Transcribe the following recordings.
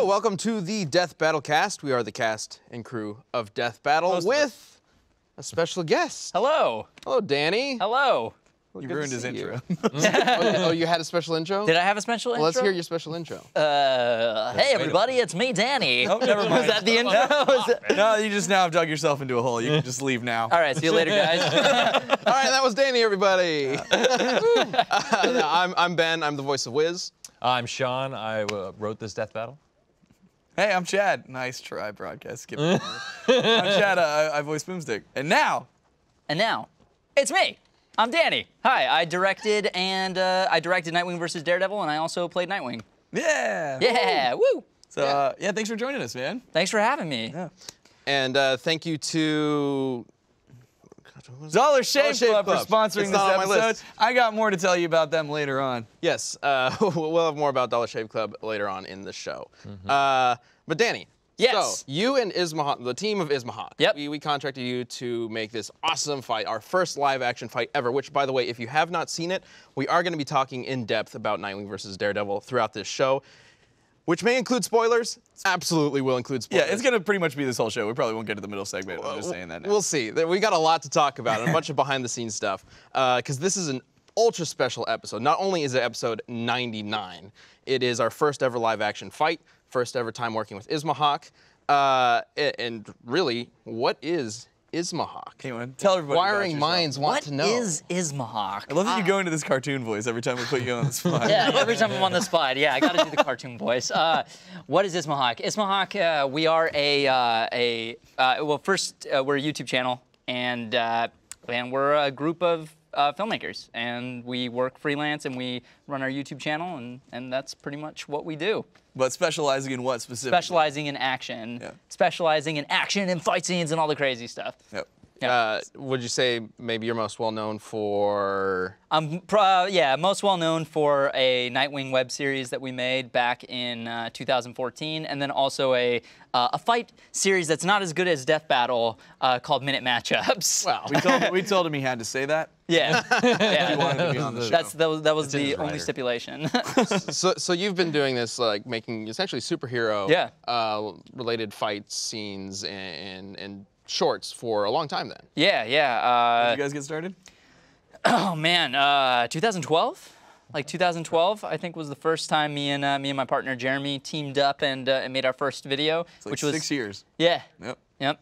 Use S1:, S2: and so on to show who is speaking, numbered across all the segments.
S1: Hello, welcome to the Death Battle cast. We are the cast and crew of Death Battle with a special guest.
S2: Hello.
S1: Hello, Danny.
S2: Hello.
S1: Well,
S3: You
S1: good to
S3: ruined his
S1: see
S3: intro.
S1: Oh, you had a special intro?
S2: Did I have a special intro?
S1: Well, let's hear your special intro.
S2: Hey everybody, it's me, Danny.
S3: Oh, never mind.
S2: Was that the intro?
S3: No, you just now have dug yourself into a hole. You can just leave now.
S2: All right, see you later, guys.
S1: All right, that was Danny, everybody. I'm Ben. I'm the voice of Wiz.
S4: I'm Sean. I wrote this Death Battle.
S3: Hey, I'm Chad. Nice try, broadcast. Skip it. I'm Chad. I voice Boomstick. And now,
S2: It's me. I'm Danny. Hi, I directed Nightwing VS Daredevil, and I also played Nightwing.
S3: yeah.
S2: Yeah, woo.
S3: So, yeah, thanks for joining us, man.
S2: Thanks for having me.
S3: Yeah.
S1: And thank you to
S3: Dollar Shave Club for sponsoring
S1: It's
S3: this
S1: not on my
S3: episode.
S1: list.
S3: I got more to tell you about them later on.
S1: Yes, we'll have more about Dollar Shave Club later on in the show. But Danny,
S2: Yes.
S1: so you and Ismahawk, the team of Ismahawk,
S2: Yep.
S1: we contracted you to make this awesome fight, our first live action fight ever, which, by the way, if you have not seen it, we are going to be talking in depth about Nightwing vs. Daredevil throughout this show, which may include spoilers. Absolutely will include spoilers.
S3: Yeah, it's going to pretty much be this whole show. We probably won't get to the middle segment. I'm just saying that now.
S1: We'll see. We got a lot to talk about and a bunch of behind-the-scenes stuff, because this is an ultra special episode. Not only is it episode 99, it is our first ever live action fight, first ever time working with Ismahawk. And really, what is Ismahawk?
S3: Hey, man, tell everybody about
S1: Inquiring
S3: yourself.
S1: minds want to know.
S2: What is Ismahawk?
S3: I love that you go into this cartoon voice every time we put you on the spot.
S2: Yeah, every time I'm on the spot, yeah, I got to do the cartoon voice. What is Ismahawk? Ismahawk, we are well, first, we're a YouTube channel, and we're a group of filmmakers, and we work freelance, and we run our YouTube channel, and that's pretty much what we do.
S3: But specializing in what specifically?
S2: Specializing in action.
S3: Yeah.
S2: Specializing in action and fight scenes and all the crazy stuff.
S3: Yep.
S1: Would you say maybe you're most well known for?
S2: Yeah, most well known for a Nightwing web series that we made back in 2014, and then also a fight series that's not as good as Death Battle called Minute Matchups.
S1: Wow.
S3: We told him he had to say that.
S2: Yeah.
S3: He wanted to be on the show.
S2: That was
S4: It's in
S2: the
S4: his
S2: only
S4: rider.
S2: stipulation.
S1: So you've been doing this, like making essentially superhero related fight scenes and shorts for a long time then.
S2: Yeah.
S3: Did you guys get started?
S2: Oh man, 2012. Like 2012, I think was the first time me and my partner Jeremy teamed up and made our first video,
S3: It's like
S2: which was
S3: 6 years.
S2: Yeah.
S3: Yep.
S2: Yep.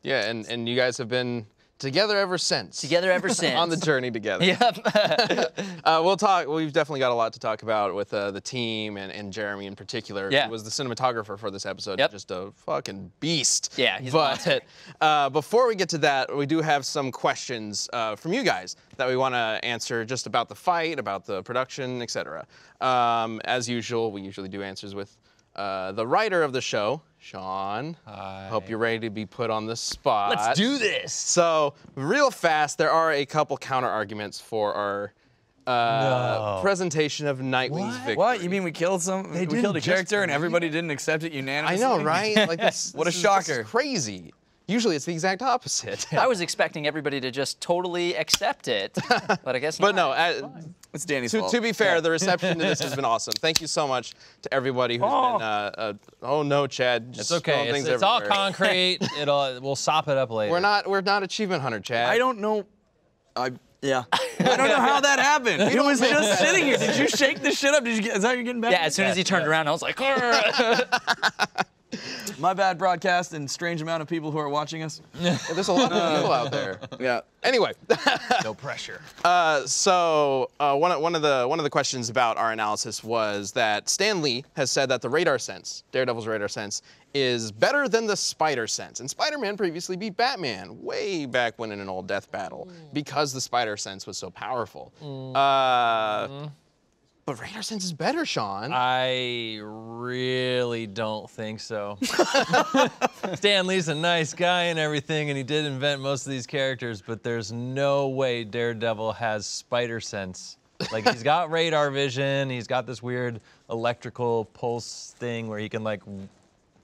S1: Yeah, and you guys have been together ever since.
S2: Together ever since.
S1: On the journey together.
S2: Yep.
S1: We'll talk. We've definitely got a lot to talk about with the team and Jeremy in particular.
S2: Yeah.
S1: He was the cinematographer for this episode.
S2: Yep.
S1: Just a fucking beast.
S2: Yeah, he's a monster.
S1: But before we get to that, we do have some questions from you guys that we want to answer just about the fight, about the production, etc. As usual, we usually do answers with the writer of the show, Sean.
S4: Hi.
S1: Hope you're ready to be put on the spot.
S2: Let's do this.
S1: So, real fast, there are a couple counter arguments for our presentation of Nightwing's victory.
S3: What? You mean we killed we killed a character and everybody didn't accept it
S1: I
S3: unanimously?
S1: know, right? Like this,
S3: What a
S1: this is
S3: shocker.
S1: crazy. Usually it's the exact opposite.
S2: I was expecting everybody to just totally accept it, but I guess not.
S1: But no,
S3: It's Danny's fault.
S1: to be fair, the reception to this has been awesome. Thank you so much to everybody who's been, oh no, Chad.
S4: It's okay. It's all concrete. We'll sop it up later.
S1: We're not achievement hunter, Chad.
S3: I don't know. I don't know how that happened. It was just sitting here. Did you shake this shit up? Is that how you're getting back?
S2: Yeah, as soon as he turned around, I was like,
S3: My bad, broadcast and strange amount of people who are watching us.
S1: There's a lot of people out there.
S3: Yeah.
S1: Anyway.
S4: No pressure.
S1: So one of the questions about our analysis was that Stan Lee has said that the radar sense, Daredevil's radar sense, is better than the spider sense. And Spider-Man previously beat Batman way back when in an old Death Battle because the spider sense was so powerful. But radar sense is better, Sean.
S4: I really don't think so. Stan Lee's a nice guy and everything, and he did invent most of these characters, but there's no way Daredevil has spider sense. Like, he's got radar vision, he's got this weird electrical pulse thing where he can, like,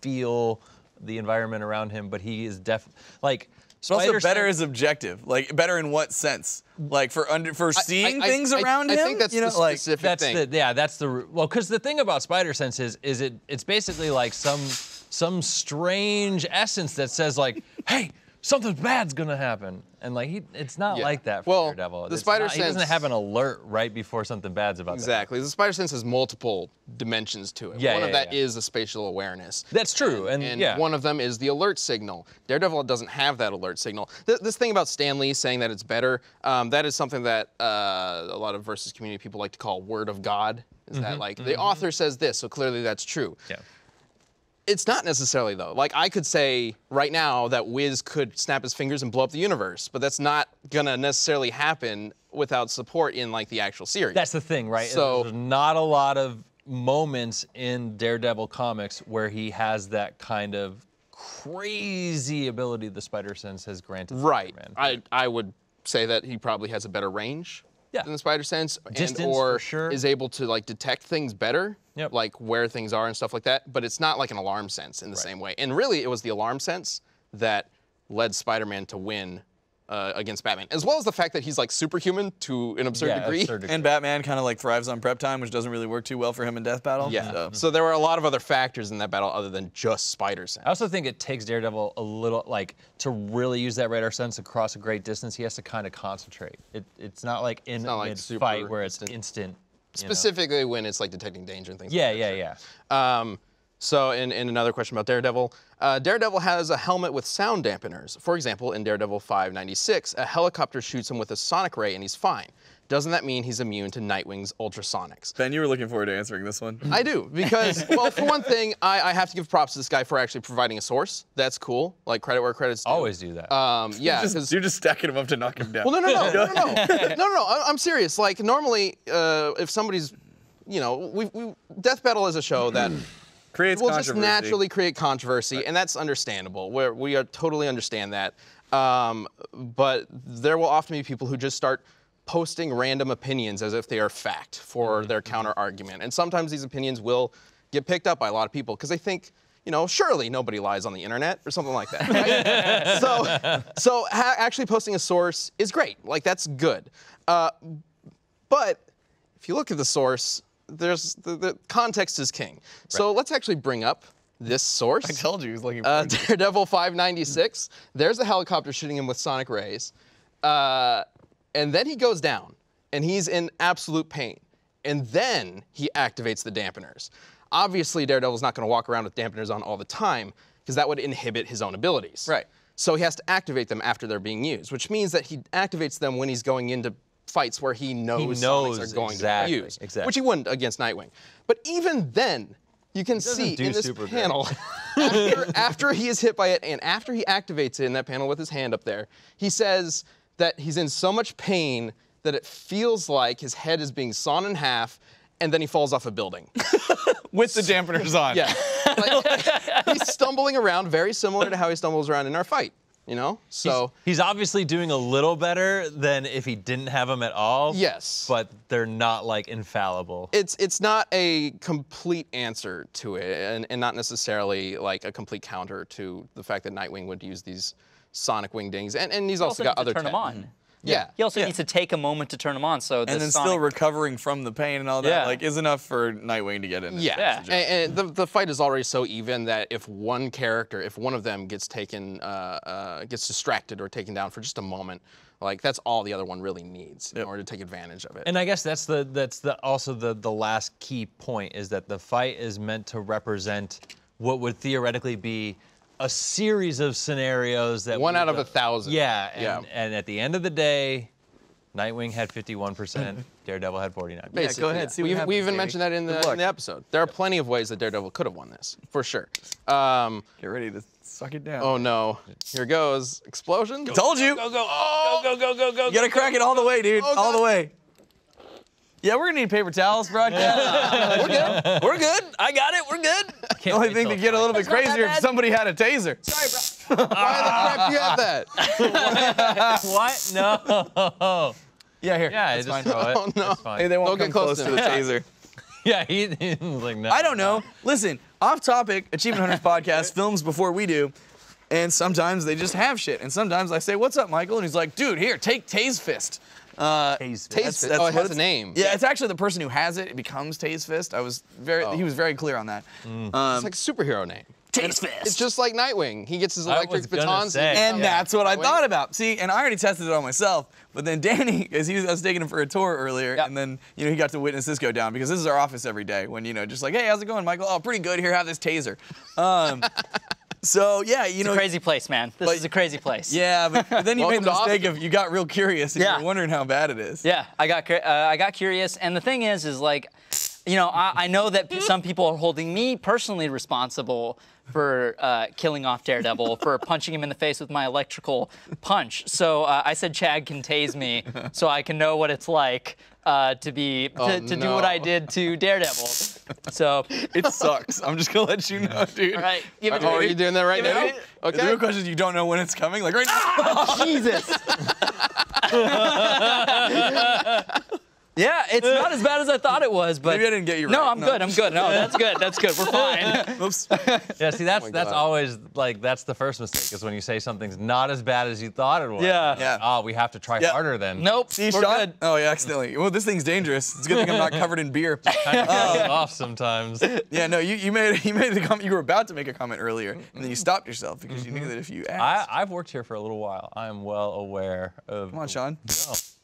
S4: feel the environment around him, but he is like,
S3: But also
S4: Spider
S3: better
S4: sense-
S3: is objective. Like better in what sense? Like for seeing things around him.
S1: I think that's
S3: you know,
S1: the
S3: like
S1: specific
S4: That's
S1: thing.
S4: well, because the thing about spider sense is it's basically like some strange essence that says like, hey, something bad's gonna happen, and like it's not
S1: Yeah.
S4: like that for
S1: Well,
S4: Daredevil.
S1: the
S4: It's
S1: spider
S4: not- he doesn't
S1: sense-
S4: have an alert right before something bad's about to happen.
S1: Exactly. The spider sense has multiple dimensions to it.
S4: Yeah,
S1: one of
S4: yeah,
S1: that
S4: yeah.
S1: is a spatial awareness.
S4: That's true, and yeah.
S1: one of them is the alert signal. Daredevil doesn't have that alert signal. This thing about Stan Lee saying that it's better, that is something that a lot of Versus community people like to call word of God. Is that like the author says this, so clearly that's true.
S4: Yeah.
S1: It's not necessarily though. Like I could say right now that Wiz could snap his fingers and blow up the universe, but that's not gonna necessarily happen without support in like the actual series.
S4: That's the thing, right?
S1: So-
S4: There's not a lot of moments in Daredevil comics where he has that kind of crazy ability the spider sense has granted
S1: right.
S4: Spider-Man.
S1: I would say that he probably has a better range
S4: Yeah.
S1: than the spider sense,
S4: Distance,
S1: and or
S4: for sure.
S1: is able to like detect things better.
S4: Yep.
S1: Like where things are and stuff like that. But it's not like an alarm sense in the same way. And really, it was the alarm sense that led Spider-Man to win against Batman, as well as the fact that he's like superhuman to an absurd degree.
S4: absurd degree.
S3: and Batman kind of like thrives on prep time, which doesn't really work too well for him in Death Battle.
S1: Yeah. So there were a lot of other factors in that battle other than just spider sense.
S4: I also think it takes Daredevil a little, like, to really use that radar sense across a great distance, he has to kind of concentrate. It's not like in
S1: not
S4: a
S1: like
S4: mid-fight
S1: super
S4: where it's
S1: instant.
S4: instant. you know?
S1: Specifically when it's like detecting danger and things
S4: Yeah,
S1: like that.
S4: yeah.
S1: So in another question about Daredevil, Daredevil has a helmet with sound dampeners. For example, in Daredevil 596, a helicopter shoots him with a sonic ray and he's fine. Doesn't that mean he's immune to Nightwing's ultrasonics?
S3: Ben, you were looking forward to answering this one.
S1: I do, because, well, for one thing, I have to give props to this guy for actually providing a source. That's cool. Like, credit where credit's due.
S4: Always do that.
S1: Yeah, 'cause-
S3: You're just stacking him up to knock him down.
S1: well, no. I'm serious. Like, normally, if somebody's, you know, Death Battle is a show that
S3: Creates
S1: will just
S3: controversy.
S1: naturally create controversy, and that's understandable. We totally understand that. But there will often be people who just start posting random opinions as if they are fact for their counter argument. And sometimes these opinions will get picked up by a lot of people because they think, you know, surely nobody lies on the internet or something like that. Right? so actually posting a source is great. Like, that's good. But if you look at the source, there's the context is king. So let's actually bring up this source.
S3: I told you he was looking for
S1: Daredevil 596. There's a helicopter shooting him with sonic rays. And then he goes down, and he's in absolute pain. And then he activates the dampeners. Obviously, Daredevil's not going to walk around with dampeners on all the time, because that would inhibit his own abilities.
S3: Right.
S1: So he has to activate them after they're being used, which means that he activates them when he's going into fights where he knows sonics are going to be used, which he wouldn't against Nightwing. But even then, you can see
S4: do
S1: in this
S4: super great.
S1: panel, after he is hit by it and after he activates it in that panel with his hand up there, he says that he's in so much pain that it feels like his head is being sawn in half, and then he falls off a building.
S3: with the dampeners on.
S1: Yeah. Like, he's stumbling around very similar to how he stumbles around in our fight, you know? So
S4: He's obviously doing a little better than if he didn't have them at all.
S1: Yes.
S4: But they're not like infallible.
S1: it's not a complete answer to it, and not necessarily like a complete counter to the fact that Nightwing would use these sonic wingdings, and he's also got
S2: needs
S1: other
S2: to turn them
S1: tech.
S2: on.
S1: Yeah.
S2: He also needs to take a moment to turn them on. So
S3: And then still
S2: sonic,
S3: recovering from the pain and all that,
S2: Yeah.
S3: like, is enough for Nightwing to get in.
S1: Yeah,
S2: Yeah.
S1: and the fight is already so even that if one character, if one of them gets taken, gets distracted or taken down for just a moment, like that's all the other one really needs in order to take advantage of it.
S4: And I guess that's also the last key point is that the fight is meant to represent what would theoretically be a series of scenarios that
S1: One out of 1,000.
S4: Yeah, and at the end of the day, Nightwing had 51%, Daredevil had 49%.
S1: Basically,
S3: go ahead, see what happens,
S1: we even
S3: Davey.
S1: mentioned that in
S3: Good
S1: the
S3: luck.
S1: episode. There are plenty of ways that Daredevil could have won this, for sure.
S3: Get ready to suck it down.
S1: Oh no, here goes explosion.
S3: Told you.
S4: Go, go.
S3: You gotta crack it all the way, dude. All the way. Yeah, we're gonna need paper towels, broadcast. We're good. We're good. I got it. We're good. The only thing to get a little bit crazier if somebody had a taser.
S1: Why the crap do you have that?
S4: What? No.
S3: Yeah, here.
S4: Yeah,
S3: that's
S4: just
S3: fine.
S4: throw it.
S1: Oh, no.
S4: That's fine.
S3: Hey, they won't
S1: Don't get
S3: come close
S1: close
S3: to
S1: to
S3: the
S1: him.
S3: taser.
S4: Yeah, he was like, no.
S3: I don't know. Listen, off topic, Achievement Hunters podcast films before we do. And sometimes they just have shit. And sometimes I say, "What's up, Michael?" And he's like, "Dude, here, take Taze Fist."
S1: Taze Fist. Oh, it has a name.
S3: Yeah, it's actually the person who has it. It becomes Taze Fist. He was very clear on that.
S1: It's like a superhero name.
S3: Taze Fist.
S1: It's just like Nightwing. He gets his electric batons.
S3: And that's what I thought about. See, and I already tested it on myself. But then Danny, because I was taking him for a tour earlier, and then he got to witness this go down because this is our office every day. When just like, "Hey, how's it going, Michael?" "Oh, pretty good. Here, have this taser." So yeah,
S2: it's a crazy place, man. This is a crazy place.
S3: Yeah, but then you made the mistake of you got real curious and you were wondering how bad it is.
S2: Yeah, I got curious, and the thing is like, I know that some people are holding me personally responsible for killing off Daredevil, for punching him in the face with my electrical punch. So I said Chad can tase me so I can know what it's like to do what I did to Daredevil. So
S3: it sucks. I'm just gonna let you know, dude.
S2: All right,
S1: are you doing that right now? Okay.
S3: The real question is you don't know when it's coming, like right now.
S2: Jesus. Yeah, it's not as bad as I thought it was, but
S3: maybe I didn't get you right.
S2: No, I'm good. I'm good. No, that's good. That's good. We're fine.
S3: Oops.
S4: Yeah, see, that's always like that's the first mistake is when you say something's not as bad as you thought it was.
S2: Yeah.
S4: Oh, we have to try harder then.
S2: Nope.
S3: See,
S2: we're
S3: Sean?
S2: good.
S3: Oh, yeah, accidentally. Well, this thing's dangerous. It's a good thing I'm not covered in beer.
S4: Kind of throws it off sometimes.
S3: Yeah, no, you made the comment. You were about to make a comment earlier, and then you stopped yourself because you knew that if you asked.
S4: I've worked here for a little while. I am well aware of.
S3: Come on, Sean.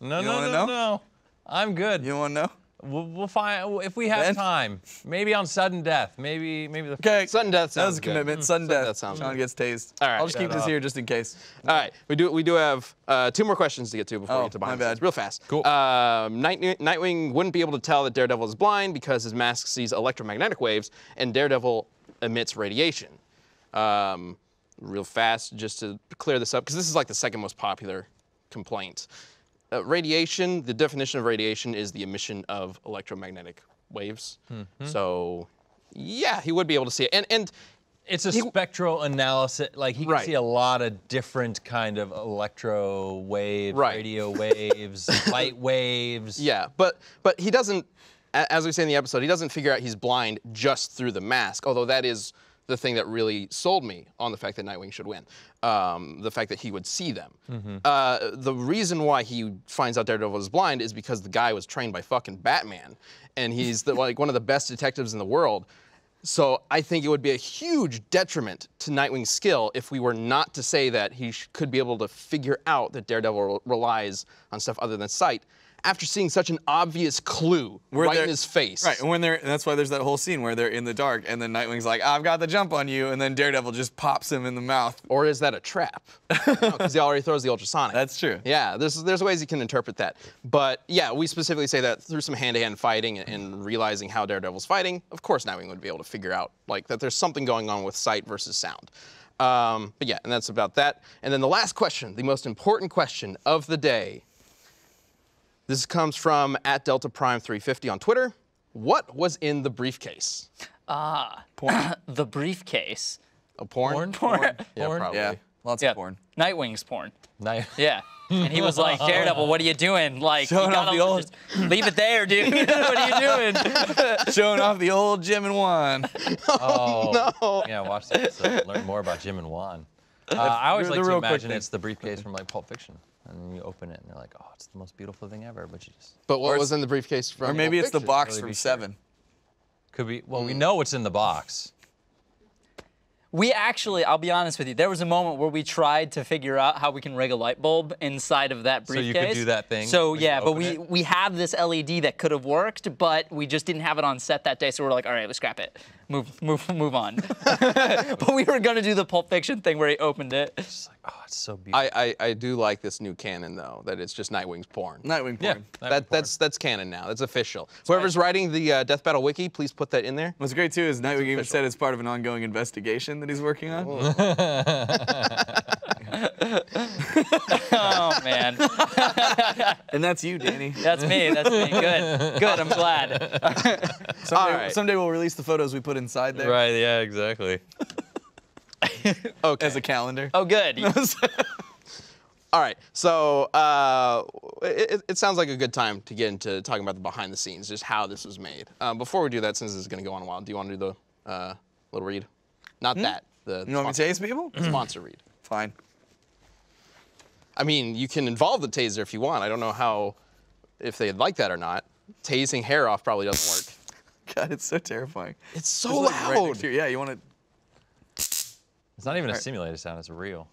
S4: No. I'm good.
S3: You want to know?
S4: We'll find if we have time. Maybe on sudden death. Maybe the.
S3: Okay.
S1: Sudden death sounds
S3: That was a commitment.
S1: Good.
S3: Sudden death.
S1: Sounds
S3: Sean
S1: good.
S3: gets tased.
S1: All right.
S3: I'll just keep this here just in case.
S1: All right. We do have 2 more questions to get to before we get to behind the scenes. Real fast.
S4: Cool.
S1: Nightwing wouldn't be able to tell that Daredevil is blind because his mask sees electromagnetic waves and Daredevil emits radiation. Real fast, just to clear this up, because this is like the second most popular complaint. Radiation, the definition of radiation is the emission of electromagnetic waves. So, yeah, he would be able to see it. And
S4: it's a spectral analysis. Like he can
S1: Right.
S4: see a lot of different kind of electro waves,
S1: Right.
S4: radio waves, light waves.
S1: yeah, but he doesn't, as we say in the episode, he doesn't figure out he's blind just through the mask, although that is the thing that really sold me on the fact that Nightwing should win. The fact that he would see them. The reason why he finds out Daredevil is blind is because the guy was trained by fucking Batman, and he's like one of the best detectives in the world. So I think it would be a huge detriment to Nightwing's skill if we were not to say that he could be able to figure out that Daredevil relies on stuff other than sight after seeing such an obvious clue right in his face.
S3: Right, and that's why there's that whole scene where they're in the dark, and then Nightwing's like, "I've got the jump on you," and then Daredevil just pops him in the mouth.
S1: Or is that a trap? Because he already throws the ultrasonic.
S3: That's true.
S1: Yeah, there's ways you can interpret that. But yeah, we specifically say that through some hand-to-hand fighting and realizing how Daredevil's fighting, of course Nightwing would be able to figure out like that there's something going on with sight versus sound. But yeah, and that's about that. And then the last question, the most important question of the day. This comes from @DeltaPrime350 on Twitter. What was in the briefcase?
S3: Porn.
S2: The briefcase.
S1: A porn?
S2: Porn.
S1: Yeah, probably.
S3: Yeah, lots of porn.
S2: Nightwing's porn.
S4: Nice.
S2: Yeah. And he was like, "Daredevil, what are you doing? Like, you
S3: Showing off
S2: gotta
S3: the old-
S2: just leave it there, dude. What are you doing?"
S3: Showing off the old Jim and Juan.
S4: Oh
S1: no.
S4: Yeah, watch this. Learn more about Jim and Juan. I always
S3: the
S4: like to
S3: real quick
S4: imagine
S3: thing.
S4: it's the briefcase from like Pulp Fiction, and then you open it and they're like, "Oh, it's the most beautiful thing ever," but you just
S1: But what was in the briefcase from
S3: Or maybe
S1: Pulp
S3: it's the
S1: Fiction?
S3: box
S4: Really
S3: from
S4: be sure.
S3: Seven.
S4: could be. Well, we know what's in the box.
S2: We actually, I'll be honest with you, there was a moment where we tried to figure out how we can rig a light bulb inside of that
S4: So
S2: briefcase.
S4: you could do that thing
S2: So
S4: when you
S2: yeah, but
S4: open
S2: we have this LED that could have worked, but we just didn't have it on set that day. So we're like, all right, let's scrap it, move on. But we were gonna do the Pulp Fiction thing where he opened it.
S4: It's like, oh, it's so beautiful.
S1: I do like this new canon though, that it's just Nightwing's porn.
S3: Nightwing porn.
S4: Yeah.
S1: That's canon now. That's official. Whoever's writing the Death Battle wiki, please put that in there.
S3: What's great too is Nightwing even said it's part of an ongoing investigation that he's working on.
S2: Oh man,
S3: And that's you, Danny.
S2: that's me. That's me. Good. I'm glad.
S3: Someday we'll release the photos we put inside there
S4: Right. Yeah. Exactly.
S1: Okay.
S3: as a calendar.
S2: Oh, good.
S1: All right. So it sounds like a good time to get into talking about the behind the scenes, just how this was made. Before we do that, since this is going to go on a while, do you want to do the little read? Not that. the
S3: You want me to tase people?
S1: sponsor read.
S3: Fine.
S1: I mean, you can involve the taser if you want. I don't know if they'd like that or not. Tasing hair off probably doesn't work.
S3: God, it's so terrifying.
S1: It's so
S3: It's like right
S1: loud.
S3: next to you. Yeah, you want to.
S4: It's not even a simulated sound, it's real.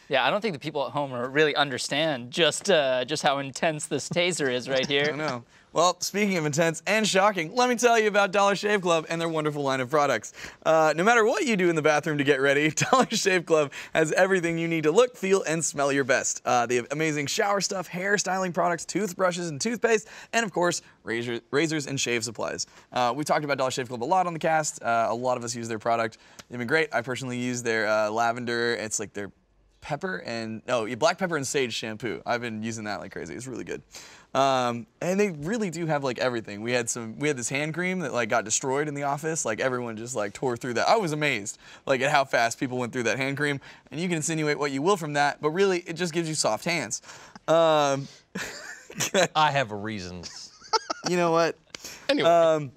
S2: Yeah, I don't think the people at home really understand just how intense this taser is right
S3: I
S2: here.
S3: know. Well, speaking of intense and shocking, let me tell you about Dollar Shave Club and their wonderful line of products. No matter what you do in the bathroom to get ready, Dollar Shave Club has everything you need to look, feel, and smell your best. They have amazing shower stuff, hair styling products, toothbrushes and toothpaste, and of course, razors and shave supplies. We've talked about Dollar Shave Club a lot on the cast. A lot of us use their product. They've been great. I personally use their lavender. It's like their black pepper and sage shampoo. I've been using that like crazy. It's really good. And they really do have like everything. We had this hand cream that like got destroyed in the office. Like everyone just like tore through that. I was amazed like at how fast people went through that hand cream. And you can insinuate what you will from that, but really it just gives you soft hands.
S4: I have reasons.
S3: You know what?
S1: Anyway.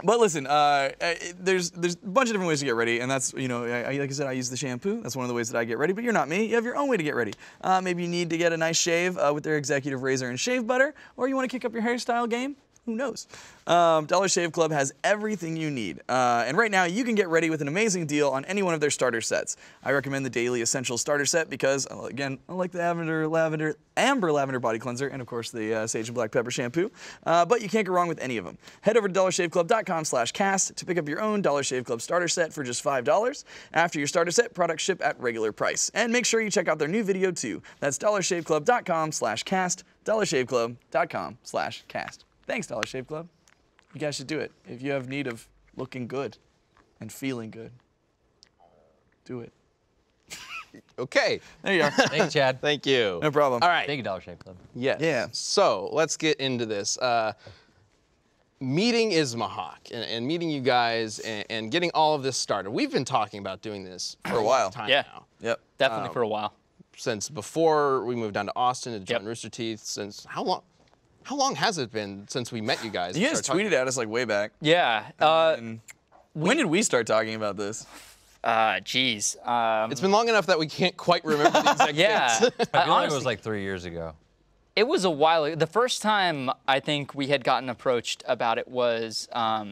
S3: But listen, there's a bunch of different ways to get ready, and that's, like I said, I use the shampoo. That's one of the ways that I get ready, but you're not me. You have your own way to get ready. Maybe you need to get a nice shave with their executive razor and shave butter, or you want to kick up your hairstyle game. Who knows? Dollar Shave Club has everything you need. And right now, you can get ready with an amazing deal on any one of their starter sets. I recommend the Daily Essential Starter Set because, again, I like the Amber Lavender Body Cleanser, and of course the Sage and Black Pepper Shampoo. But you can't go wrong with any of them. Head over to dollarshaveclub.com/cast to pick up your own Dollar Shave Club starter set for just $5. After your starter set, products ship at regular price. And make sure you check out their new video too. That's dollarshaveclub.com/cast, dollarshaveclub.com/cast. Thanks, Dollar Shave Club. You guys should do it. If you have need of looking good and feeling good, do it.
S1: Okay.
S3: There you are.
S4: Thank you, Chad.
S1: Thank you.
S3: No problem.
S1: All right.
S4: Thank you, Dollar Shave Club.
S1: Yes.
S3: Yeah.
S1: So let's get into this. Meeting Ismahawk and meeting you guys and getting all of this started. We've been talking about doing this for a while time
S2: Yeah.
S1: now.
S3: Yep.
S2: Definitely for a while.
S1: Since before we moved down to Austin to join
S2: Yep.
S1: Rooster Teeth. Since how long? How long has it been since we met you guys?
S3: You guys tweeted at us like way back.
S2: Yeah.
S3: And when did we start talking about this?
S2: Geez.
S1: It's been long enough that we can't quite remember the exact
S2: Yeah.
S1: dates.
S4: I feel like it
S2: honestly,
S4: was like 3 years ago.
S2: It was a while ago. The first time I think we had gotten approached about it was a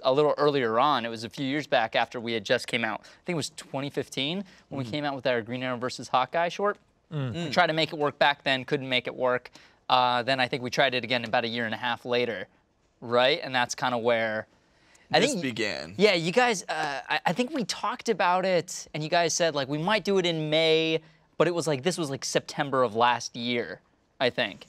S2: little earlier on. It was a few years back after we had just came out. I think it was 2015 when we came out with our Green Arrow versus Hawkeye short. We tried to make it work back then, couldn't make it work. Then I think we tried it again about a year and a half later, right? And that's kind of where
S3: This began.
S2: Yeah, you guys, I think we talked about it, and you guys said like we might do it in May, but it was like this was like September of last year, I think.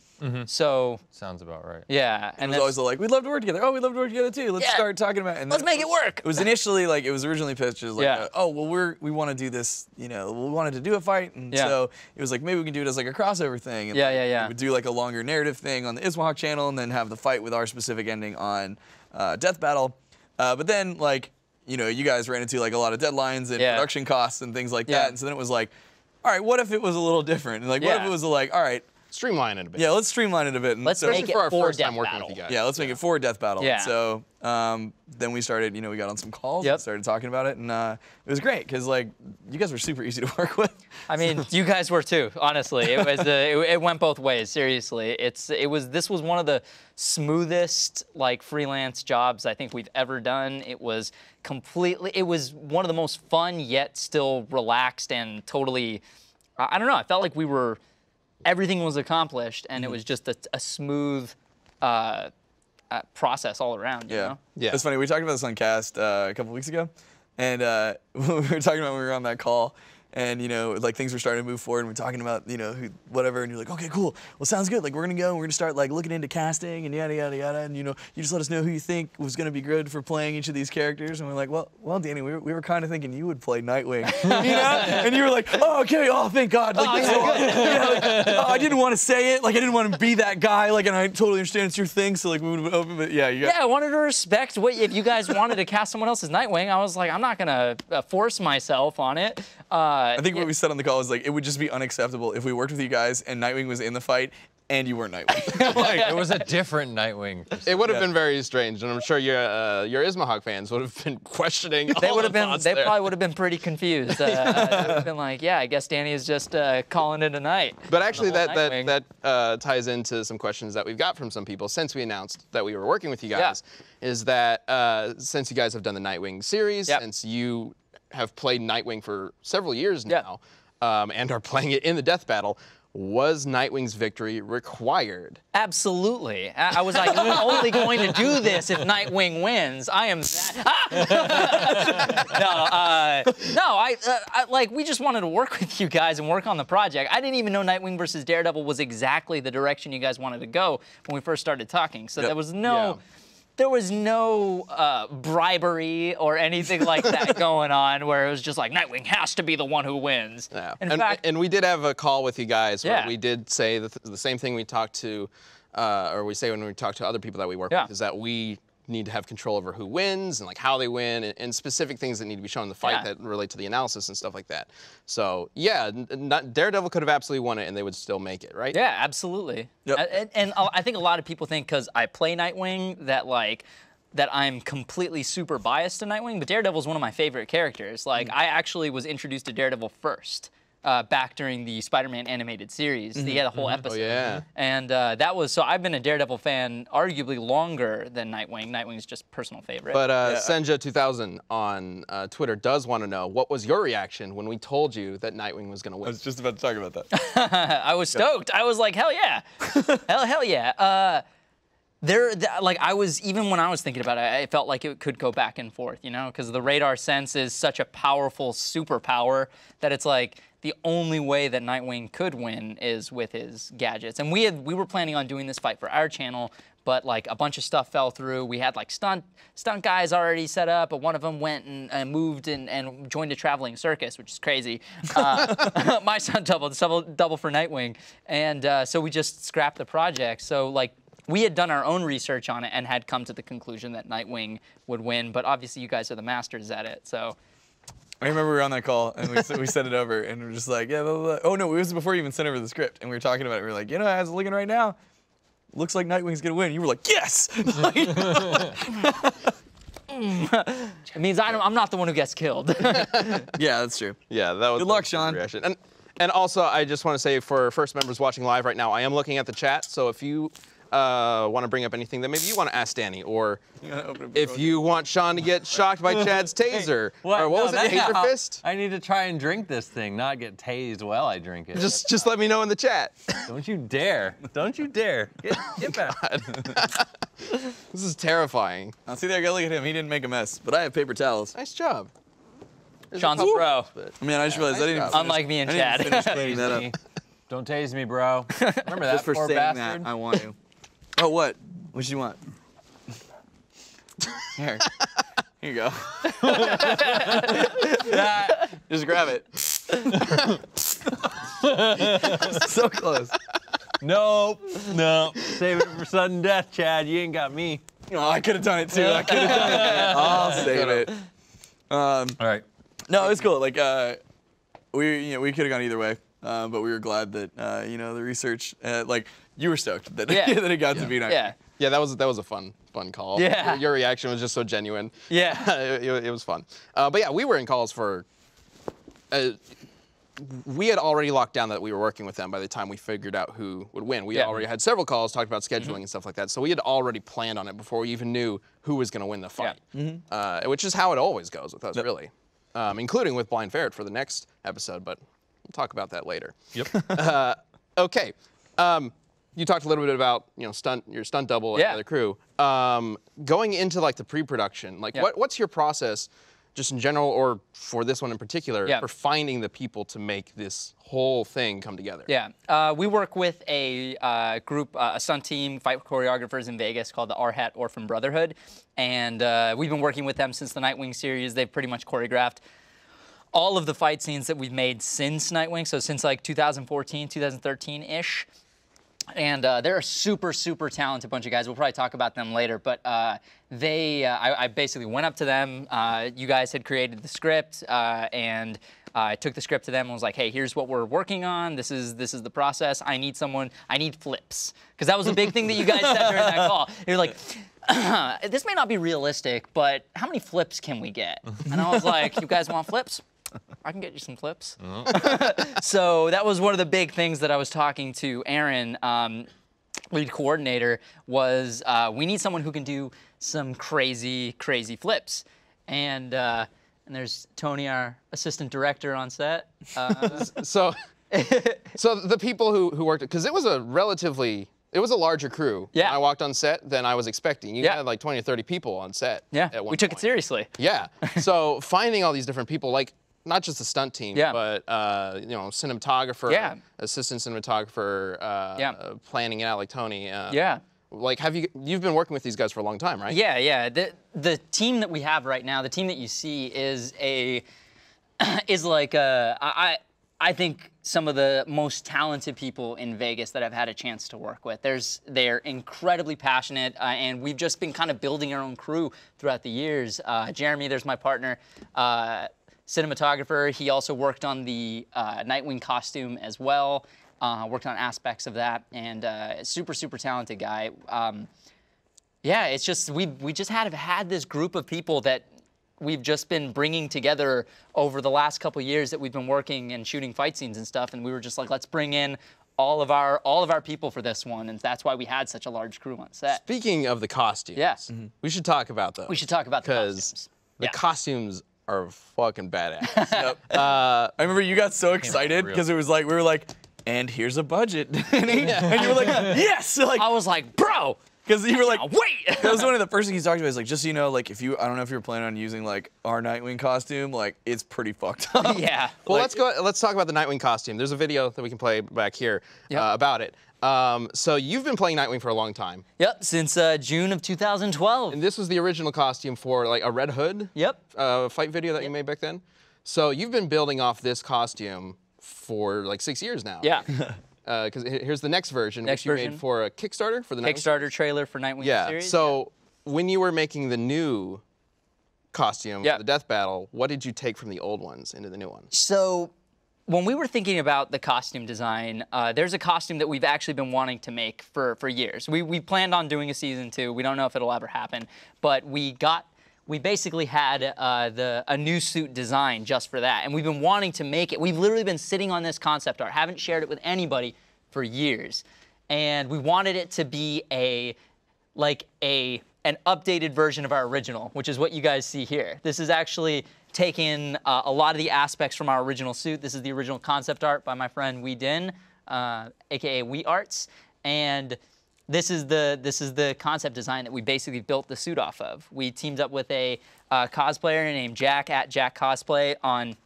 S2: So
S4: Sounds about right.
S2: yeah,
S3: And it was always like, we'd love to work together. Oh, we'd love to work together too. Let's
S2: Yeah.
S3: start talking about it. And
S2: let's
S3: then
S2: make it work.
S3: It was initially like, it was originally pitched as like,
S2: Yeah.
S3: oh, well, we want to do this, we wanted to do a fight. And
S2: Yeah.
S3: so it was like, maybe we can do it as like a crossover thing. And
S2: Yeah,
S3: like,
S2: yeah, yeah.
S3: We would do like a longer narrative thing on the Ismahawk channel and then have the fight with our specific ending on Death Battle. But then like, you guys ran into like a lot of deadlines and
S2: Yeah.
S3: production costs and things like
S2: Yeah.
S3: that. And so then it was like, all right, what if it was a little different? And like, what if
S2: Yeah.
S3: it was like, all right,
S1: Streamline it a bit.
S3: yeah, let's streamline it a bit. And
S2: Let's
S3: so,
S2: make it
S1: for our
S2: for
S1: first time
S2: Death
S1: working
S2: Battle.
S1: with you guys.
S3: yeah, let's make it for Death Battle.
S2: Yeah.
S3: So then we started, we got on some calls,
S2: Yep.
S3: and started talking about it, and it was great because like you guys were super easy to work with.
S2: I mean, you guys were too. Honestly, it was it went both ways. Seriously, this was one of the smoothest like freelance jobs I think we've ever done. It was one of the most fun yet still relaxed and totally. I don't know. I felt like everything was accomplished, and it was just a smooth process all around. You know?
S1: Yeah.
S3: It's funny. We talked about this on Cast a couple weeks ago, and we were talking about when we were on that call. And like things were starting to move forward, and we're talking about whatever, and you're like, okay, cool, well, sounds good. Like we're gonna start like looking into casting and yada yada yada, and you just let us know who you think was gonna be good for playing each of these characters. And we're like, well, Danny, we were kind of thinking you would play Nightwing, and you were like, oh, okay, oh, thank God. Like, I didn't want to say it, like I didn't want to be that guy, like, and I totally understand it's your thing, so like we would have opened, but yeah, you got.
S2: Yeah, I wanted to respect if you guys wanted to cast someone else's Nightwing. I was like, I'm not gonna force myself on it.
S3: I think what we said on the call is like it would just be unacceptable if we worked with you guys and Nightwing was in the fight and you weren't Nightwing.
S4: Like, it was a different Nightwing.
S1: It would have been very strange, and I'm sure your Ismahawk fans would have been questioning.
S2: They would have been. They probably would have been pretty confused. They would have been like, "Yeah, I guess Danny is just calling it a night."
S1: But actually, that ties into some questions that we've got from some people since we announced that we were working with you guys.
S2: Yeah.
S1: Is that since you guys have done the Nightwing series,
S2: Yep.
S1: since you have played Nightwing for several years now, and are playing it in the death battle, was Nightwing's victory required?
S2: Absolutely. I was like, I'm only going to do this if Nightwing wins. I am that. No, like, we just wanted to work with you guys and work on the project. I didn't even know Nightwing versus Daredevil was exactly the direction you guys wanted to go when we first started talking. So there was no... There was no bribery or anything like that going on where it was just like, Nightwing has to be the one who wins.
S1: Yeah.
S2: In fact,
S1: and we did have a call with you guys where we did say the same thing we talked to, or we say when we talk to other people that we work with, is that we need to have control over who wins and like how they win and specific things that need to be shown in the fight that relate to the analysis and stuff like that. So yeah, Daredevil could have absolutely won it and they would still make it, right?
S2: Yeah, absolutely.
S3: Yep.
S2: And I think a lot of people think because I play Nightwing that I'm completely super biased to Nightwing, but Daredevil is one of my favorite characters. Like, I actually was introduced to Daredevil first. Back during the Spider-Man animated series. He had a whole episode.
S1: Oh, yeah.
S2: And that was, so I've been a Daredevil fan arguably longer than Nightwing. Nightwing's just personal favorite.
S1: But Senja2000 on Twitter does want to know, what was your reaction when we told you that Nightwing was going to win?
S3: I was just about to talk about that.
S2: I was stoked. I was like, hell yeah. hell yeah. Like, even when I was thinking about it, I felt like it could go back and forth, you know, because the radar sense is such a powerful superpower that it's like the only way that Nightwing could win is with his gadgets. And we were planning on doing this fight for our channel, but like a bunch of stuff fell through. We had like stunt guys already set up, but one of them went and moved and joined a traveling circus, which is crazy. My stunt double for Nightwing, and so we just scrapped the project. So like, we had done our own research on it and had come to the conclusion that Nightwing would win, but obviously you guys are the masters at it, so.
S3: I remember we were on that call and we sent it over and we were just like, yeah, blah, blah, blah. Oh no, it was before you even sent over the script and we were talking about it. We were like, you know, as it's looking right now, looks like Nightwing's gonna win. You were like, yes!
S2: It means I'm not the one who gets killed.
S3: Yeah, that's true.
S1: Yeah, that was
S3: Good luck,
S1: the
S3: Sean.
S1: reaction. And also, I just want to say for first members watching live right now, I am looking at the chat, so if you want to bring up anything that maybe you want to ask Danny, or if you want Sean to get shocked by Chad's taser, or what was it, Taze Fist?
S4: I need to try and drink this thing, not get tased while I drink it.
S1: Just let me know in the chat.
S4: Don't you dare. Don't you dare. Get back.
S1: This is terrifying.
S3: Now see there, go look at him. He didn't make a mess, but I have paper towels.
S1: Nice job.
S2: Sean's a pro.
S3: I mean, I just realized I didn't even
S2: Unlike me and Chad.
S3: finish cleaning that up.
S4: Don't tase me, bro. Remember that
S3: Just for
S4: poor
S3: saying
S4: bastard?
S3: that, I want to. Oh, what? What do you want? Here. Here you go. Just grab it. So close.
S4: Nope. No. Save it for sudden death, Chad. You ain't got me.
S3: Oh, I could have done it too. I could have done it. I'll save it.
S4: All right.
S3: No, it's cool. Like, we could have gone either way, but we were glad that the research, like, you were stoked that, that it got to be nice.
S1: Yeah, that was a fun call.
S2: Yeah.
S1: Your reaction was just so genuine.
S2: Yeah.
S1: it was fun. But yeah, we were in calls for. We had already locked down that we were working with them by the time we figured out who would win. We already had several calls, talked about scheduling and stuff like that. So we had already planned on it before we even knew who was going to win the fight. Which is how it always goes with us, really. Including with Blind Ferret for the next episode, but we'll talk about that later.
S4: Yep.
S1: Okay. You talked a little bit about your stunt double and the other crew. Going into like the pre-production, like what's your process, just in general, or for this one in particular, for finding the people to make this whole thing come together?
S2: Yeah, we work with a group, a stunt team, fight choreographers in Vegas called the R-Hat Orphan Brotherhood, and we've been working with them since the Nightwing series. They've pretty much choreographed all of the fight scenes that we've made since Nightwing, so since like 2014, 2013-ish. And they're a super, super talented bunch of guys. We'll probably talk about them later, but I basically went up to them. You guys had created the script, and I took the script to them and was like, hey, here's what we're working on. This is the process. I need flips. Because that was a big thing that you guys said during that call. You're like, this may not be realistic, but how many flips can we get? And I was like, you guys want flips? I can get you some flips. So that was one of the big things that I was talking to Aaron, lead coordinator, was we need someone who can do some crazy flips. And there's Tony, our assistant director on set.
S1: So the people who worked, because it was a larger crew when I walked on set than I was expecting. You had like 20 or 30 people on set.
S2: Yeah,
S1: at one
S2: we took
S1: point.
S2: it seriously.
S1: Yeah. So finding all these different people, like not just the stunt team, but you know, cinematographer, assistant cinematographer, planning it out like Tony. Like, you've been working with these guys for a long time, right?
S2: Yeah. The team that we have right now, the team that you see is I think some of the most talented people in Vegas that I've had a chance to work with. They're incredibly passionate, and we've just been kind of building our own crew throughout the years. Jeremy, there's my partner, cinematographer. He also worked on the Nightwing costume as well. Worked on aspects of that, and super talented guy. Yeah, it's just we just have had this group of people that we've just been bringing together over the last couple years that we've been working and shooting fight scenes and stuff, and we were just like, let's bring in all of our people for this one, and that's why we had such a large crew on set.
S1: Speaking of the costumes, we should talk about those.
S2: We should talk about the costumes.
S1: Because the costumes are fucking badass.
S3: I remember you got so excited because it was like we were like, and here's a budget. And you were like, yes! Like,
S2: I was like, bro!
S3: Because you were like,
S2: wait!
S3: That was one of the first things he talked about. He's like, just so you know, like, I don't know if you were planning on using, like, our Nightwing costume, like, it's pretty fucked up.
S2: Yeah.
S1: Well, let's talk about the Nightwing costume. There's a video that we can play back here about it. So you've been playing Nightwing for a long time.
S2: Yep, since June of 2012.
S1: And this was the original costume for, like, a Red Hood fight video that you made back then. So you've been building off this costume for like 6 years now.
S2: Yeah.
S1: Because here's the next version, which you made for a Kickstarter for the
S2: Kickstarter trailer for Nightwing series.
S1: So when you were making the new costume for the Death Battle, what did you take from the old ones into the new ones?
S2: So when we were thinking about the costume design, there's a costume that we've actually been wanting to make for years. We planned on doing a season 2. We don't know if it'll ever happen, but we basically had a new suit design just for that, and we've been wanting to make it. We've literally been sitting on this concept art, haven't shared it with anybody for years, and we wanted it to be an updated version of our original, which is what you guys see here. This is actually taking a lot of the aspects from our original suit. This is the original concept art by my friend Wee Din, aka Wee Arts, and this is the concept design that we basically built the suit off of. We teamed up with a cosplayer named Jack at Jack Cosplay on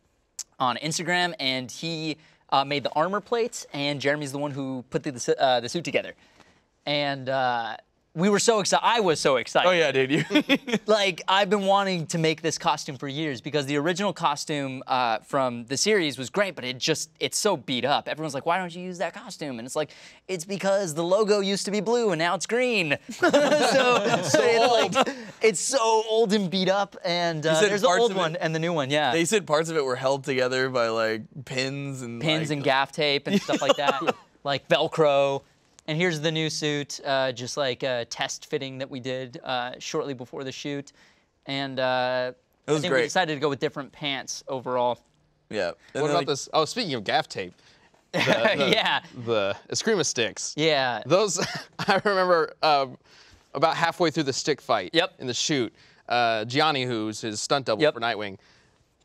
S2: Instagram, and he made the armor plates, and Jeremy's the one who put the suit together. And we were so excited. I was so excited.
S3: Oh yeah, dude.
S2: Like, I've been wanting to make this costume for years because the original costume from the series was great, but it's so beat up. Everyone's like, why don't you use that costume? And it's like, it's because the logo used to be blue and now it's green. It's so old and beat up. And there's the old one and the new one, yeah.
S3: They said parts of it were held together by like pins and
S2: gaff tape and stuff like that, like Velcro. And here's the new suit, just like a test fitting that we did shortly before the shoot. And I think we decided to go with different pants overall.
S3: Yeah.
S1: What about this? Oh, speaking of gaff tape. The Eskrima sticks.
S2: Yeah.
S1: Those, I remember about halfway through the stick fight in the shoot, Gianni, who's his stunt double for Nightwing,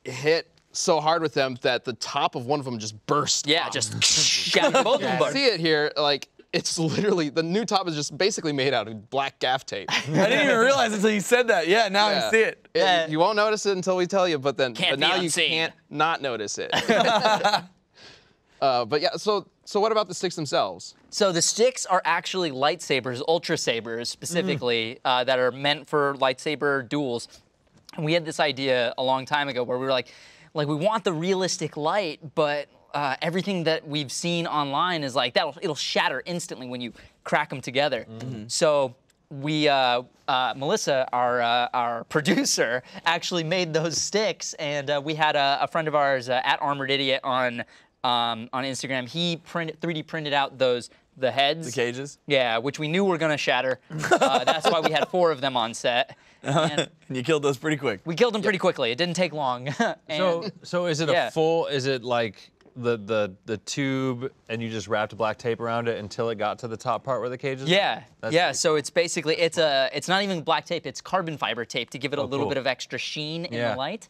S1: hit so hard with them that the top of one of them just burst.
S2: Yeah, just both of them burst.
S1: See it here, like, it's literally, the new top is just basically made out of black gaff tape.
S3: I didn't even realize until you said that. Yeah, now I see it.
S1: You won't notice it until we tell you, but now you can't not notice it. But yeah, so what about the sticks themselves?
S2: So the sticks are actually lightsabers, ultra sabers specifically, that are meant for lightsaber duels. And we had this idea a long time ago where we were like we want the realistic light, but everything that we've seen online is like it'll shatter instantly when you crack them together. So Melissa, our producer, actually made those sticks, and we had a friend of ours at Armored Idiot on Instagram. He 3D printed out the heads.
S3: The cages?
S2: Yeah, which we knew were gonna shatter. That's why we had 4 of them on set. And
S3: you killed those pretty quick.
S2: we killed them pretty quickly. It didn't take long.
S4: So is it a full? Is it like the tube, and you just wrapped black tape around it until it got to the top part where the cage is?
S2: Yeah,
S4: That's
S2: yeah. So it's basically it's not even black tape. It's carbon fiber tape to give it a little
S4: cool.
S2: bit of extra sheen in the light.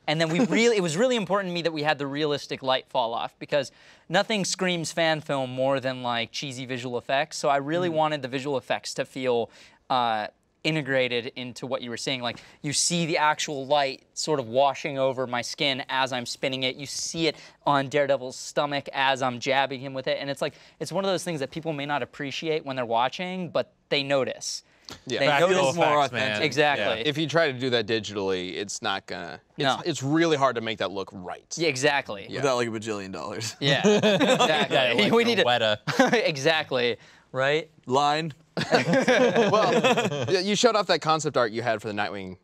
S2: And then it was really important to me that we had the realistic light fall off, because nothing screams fan film more than like cheesy visual effects. So I really wanted the visual effects to feel integrated into what you were seeing. Like, you see the actual light sort of washing over my skin as I'm spinning it. You see it on Daredevil's stomach as I'm jabbing him with it. And it's like, it's one of those things that people may not appreciate when they're watching, but they notice.
S1: Yeah.
S2: They
S3: Practical
S2: notice
S3: effects,
S2: more
S3: man.
S2: authentic. Exactly.
S4: Yeah.
S1: If you try to do that digitally, it's not gonna.
S2: No.
S1: It's really hard to make that look right.
S2: Yeah, exactly.
S1: Yeah.
S3: Without like $1 bajillion.
S2: Yeah, exactly.
S4: like
S2: we
S4: a
S2: need to
S4: Weta.
S2: exactly, right?
S3: Line.
S1: Well, you showed off that concept art you had for the Nightwing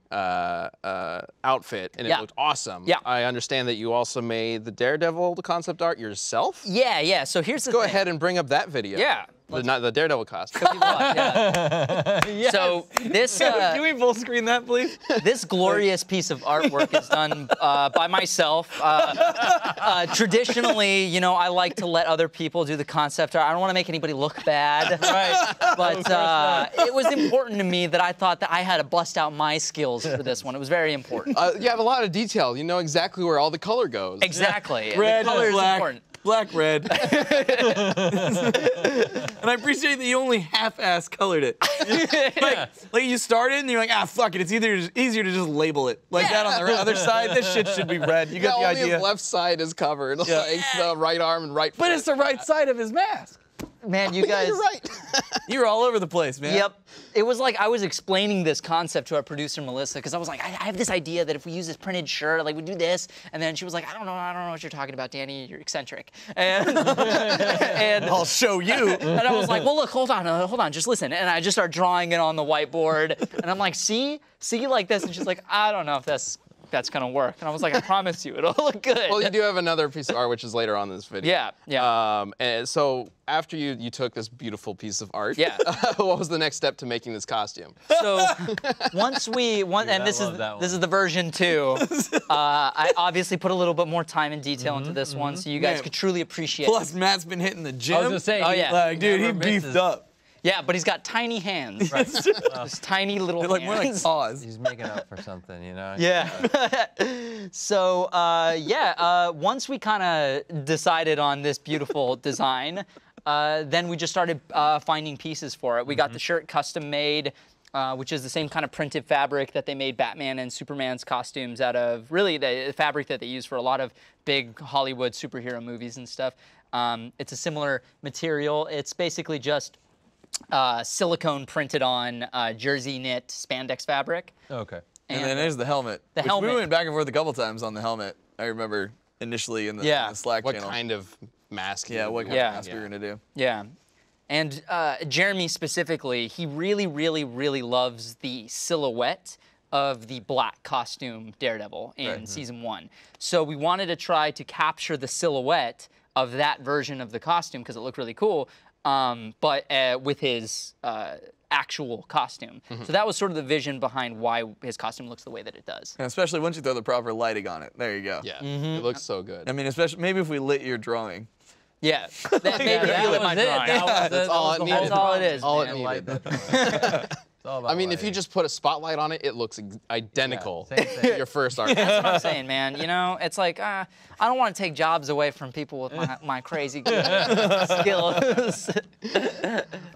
S1: outfit, and it looked awesome.
S2: Yeah.
S1: I understand that you also made the Daredevil concept art yourself.
S2: Yeah, yeah. So here's the
S1: Go
S2: thing.
S1: ahead and bring up that video.
S2: Yeah.
S1: The Daredevil costume.
S2: Yeah. So this
S3: Can we full screen that, please?
S2: this glorious piece of artwork is done by myself. Traditionally, you know, I like to let other people do the concept art. I don't want to make anybody look bad.
S4: Right.
S2: But it was important to me that I thought that I had to bust out my skills for this one. It was very important.
S1: You have a lot of detail. You know exactly where all the color goes.
S2: Exactly.
S3: Red,
S2: the color is
S3: black,
S2: important.
S3: black, red. And I appreciate that you only half-ass colored it. Like you started and you're like, ah, fuck it. It's easier to just label it. Like that on the other side, this shit should be red. You got the
S1: only
S3: idea.
S1: his left side is covered, like the right arm and right foot.
S3: But it's the right side of his mask.
S2: Man, you guys.
S1: You're right.
S3: You were all over the place, man.
S2: Yep. It was like I was explaining this concept to our producer, Melissa, because I was like, I have this idea that if we use this printed shirt, like we do this. And then she was like, I don't know what you're talking about, Danny. You're eccentric. And
S3: I'll show you.
S2: And I was like, well, look, hold on, just listen. And I just start drawing it on the whiteboard. And I'm like, see like this. And she's like, I don't know if that's gonna work. And I was like, I promise you, it'll look good.
S1: Well, you do have another piece of art, which is later on in this video.
S2: Yeah, yeah.
S1: And so after you took this beautiful piece of art,
S2: Yeah.
S1: what was the next step to making this costume?
S2: So and this is the version 2. I obviously put a little bit more time and detail into this one, so you guys could truly appreciate it.
S3: Plus, Matt's been hitting the gym.
S4: I was gonna say,
S2: Oh, yeah.
S3: Like, dude, he
S4: never
S3: beefed
S4: misses.
S3: up.
S2: Yeah, but he's got tiny hands. Just tiny little
S3: They're like more like
S2: hands.
S3: paws.
S4: He's making up for something, you know?
S2: Yeah. So, once we kind of decided on this beautiful design, then we just started finding pieces for it. We got the shirt custom made, which is the same kind of printed fabric that they made Batman and Superman's costumes out of, really the fabric that they use for a lot of big Hollywood superhero movies and stuff. It's a similar material. It's basically just silicone printed on jersey knit spandex fabric.
S4: Okay.
S3: And then there's the helmet.
S2: The
S3: which
S2: helmet.
S3: We went back and forth a couple times on the helmet. I remember initially in the Slack
S1: What
S3: channel.
S1: kind of mask?
S3: Yeah, what kind of mask we were gonna do.
S2: Yeah. And Jeremy specifically, he really, really, really loves the silhouette of the black costume Daredevil in season 1. So we wanted to try to capture the silhouette of that version of the costume because it looked really cool, but with his actual costume. So that was sort of the vision behind why his costume looks the way that it does.
S3: And especially once you throw the proper lighting on it. There you go.
S1: Yeah, it looks so good.
S3: I mean, especially maybe if we lit your drawing.
S2: Yeah, that made me feel my drawing.
S1: That's all it needed.
S2: That's all it is.
S1: All it
S2: man.
S1: needed.
S4: It's all about
S1: I mean, if you
S4: lighting.
S1: just put a spotlight on it, it looks identical
S4: same thing.
S1: to your first art.
S2: That's what I'm saying, man. You know, it's like, I don't want to take jobs away from people with my crazy skills.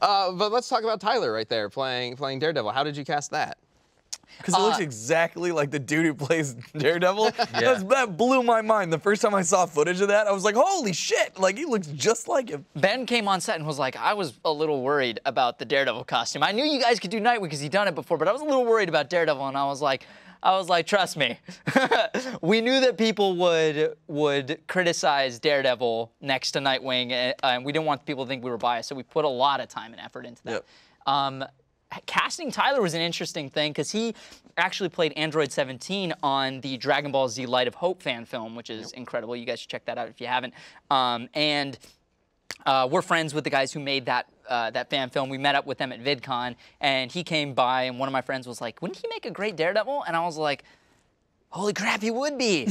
S1: But let's talk about Tyler right there playing Daredevil. How did you cast that?
S3: Because it looks exactly like the dude who plays Daredevil. That blew my mind. The first time I saw footage of that, I was like, holy shit, like he looks just like him.
S2: Ben came on set and was like, I was a little worried about the Daredevil costume. I knew you guys could do Nightwing because he'd done it before, but I was a little worried about Daredevil, and I was like, trust me. We knew that people would criticize Daredevil next to Nightwing, and we didn't want people to think we were biased, so we put a lot of time and effort into that.
S3: Yep.
S2: casting Tyler was an interesting thing because he actually played Android 17 on the Dragon Ball Z Light of Hope fan film, which is incredible. You guys should check that out if you haven't. We're friends with the guys who made that fan film. We met up with them at VidCon, and he came by, and one of my friends was like, wouldn't he make a great Daredevil? And I was like, holy crap, he would be.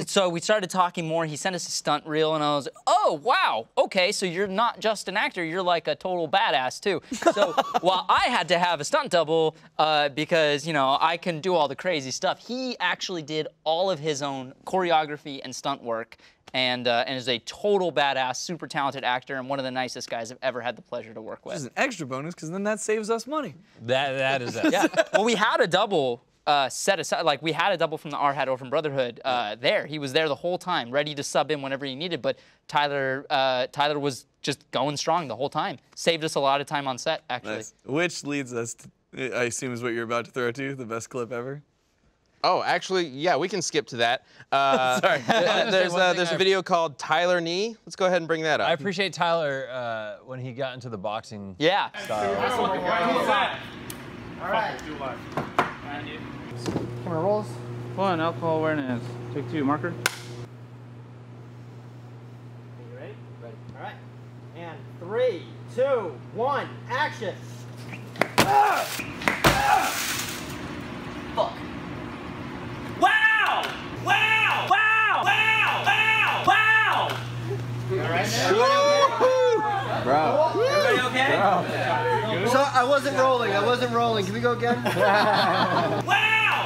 S2: So we started talking more. He sent us a stunt reel, and I was like, oh, wow, okay, so you're not just an actor, you're like a total badass, too. So while I had to have a stunt double because, you know, I can do all the crazy stuff, he actually did all of his own choreography and stunt work, and is a total badass, super talented actor, and one of the nicest guys I've ever had the pleasure to work with.
S3: This is an extra bonus, because then that saves us money.
S4: That is it.
S2: Yeah, well, we had a double set aside. Like, we had a double from the R-Hat Orphan Brotherhood there. He was there the whole time, ready to sub in whenever he needed, but Tyler was just going strong the whole time. Saved us a lot of time on set, actually.
S3: Nice. Which leads us to, I assume is what you're about to throw to, the best clip ever?
S1: Oh, actually, yeah, we can skip to that.
S3: Sorry.
S1: There's a video called Tyler Knee. Let's go ahead and bring that up.
S4: I appreciate Tyler when he got into the boxing
S2: Yeah.
S4: style.
S5: All right. Camera rolls. 1, alcohol awareness. Take 2, marker.
S6: You ready? Ready. All right. And 3, 2, 1, action. Fuck. Wow! Wow! Wow! Wow! Wow! Wow! You all right now?
S3: Bro.
S6: Everybody okay?
S7: So I wasn't rolling. Can we go again?
S6: Wow!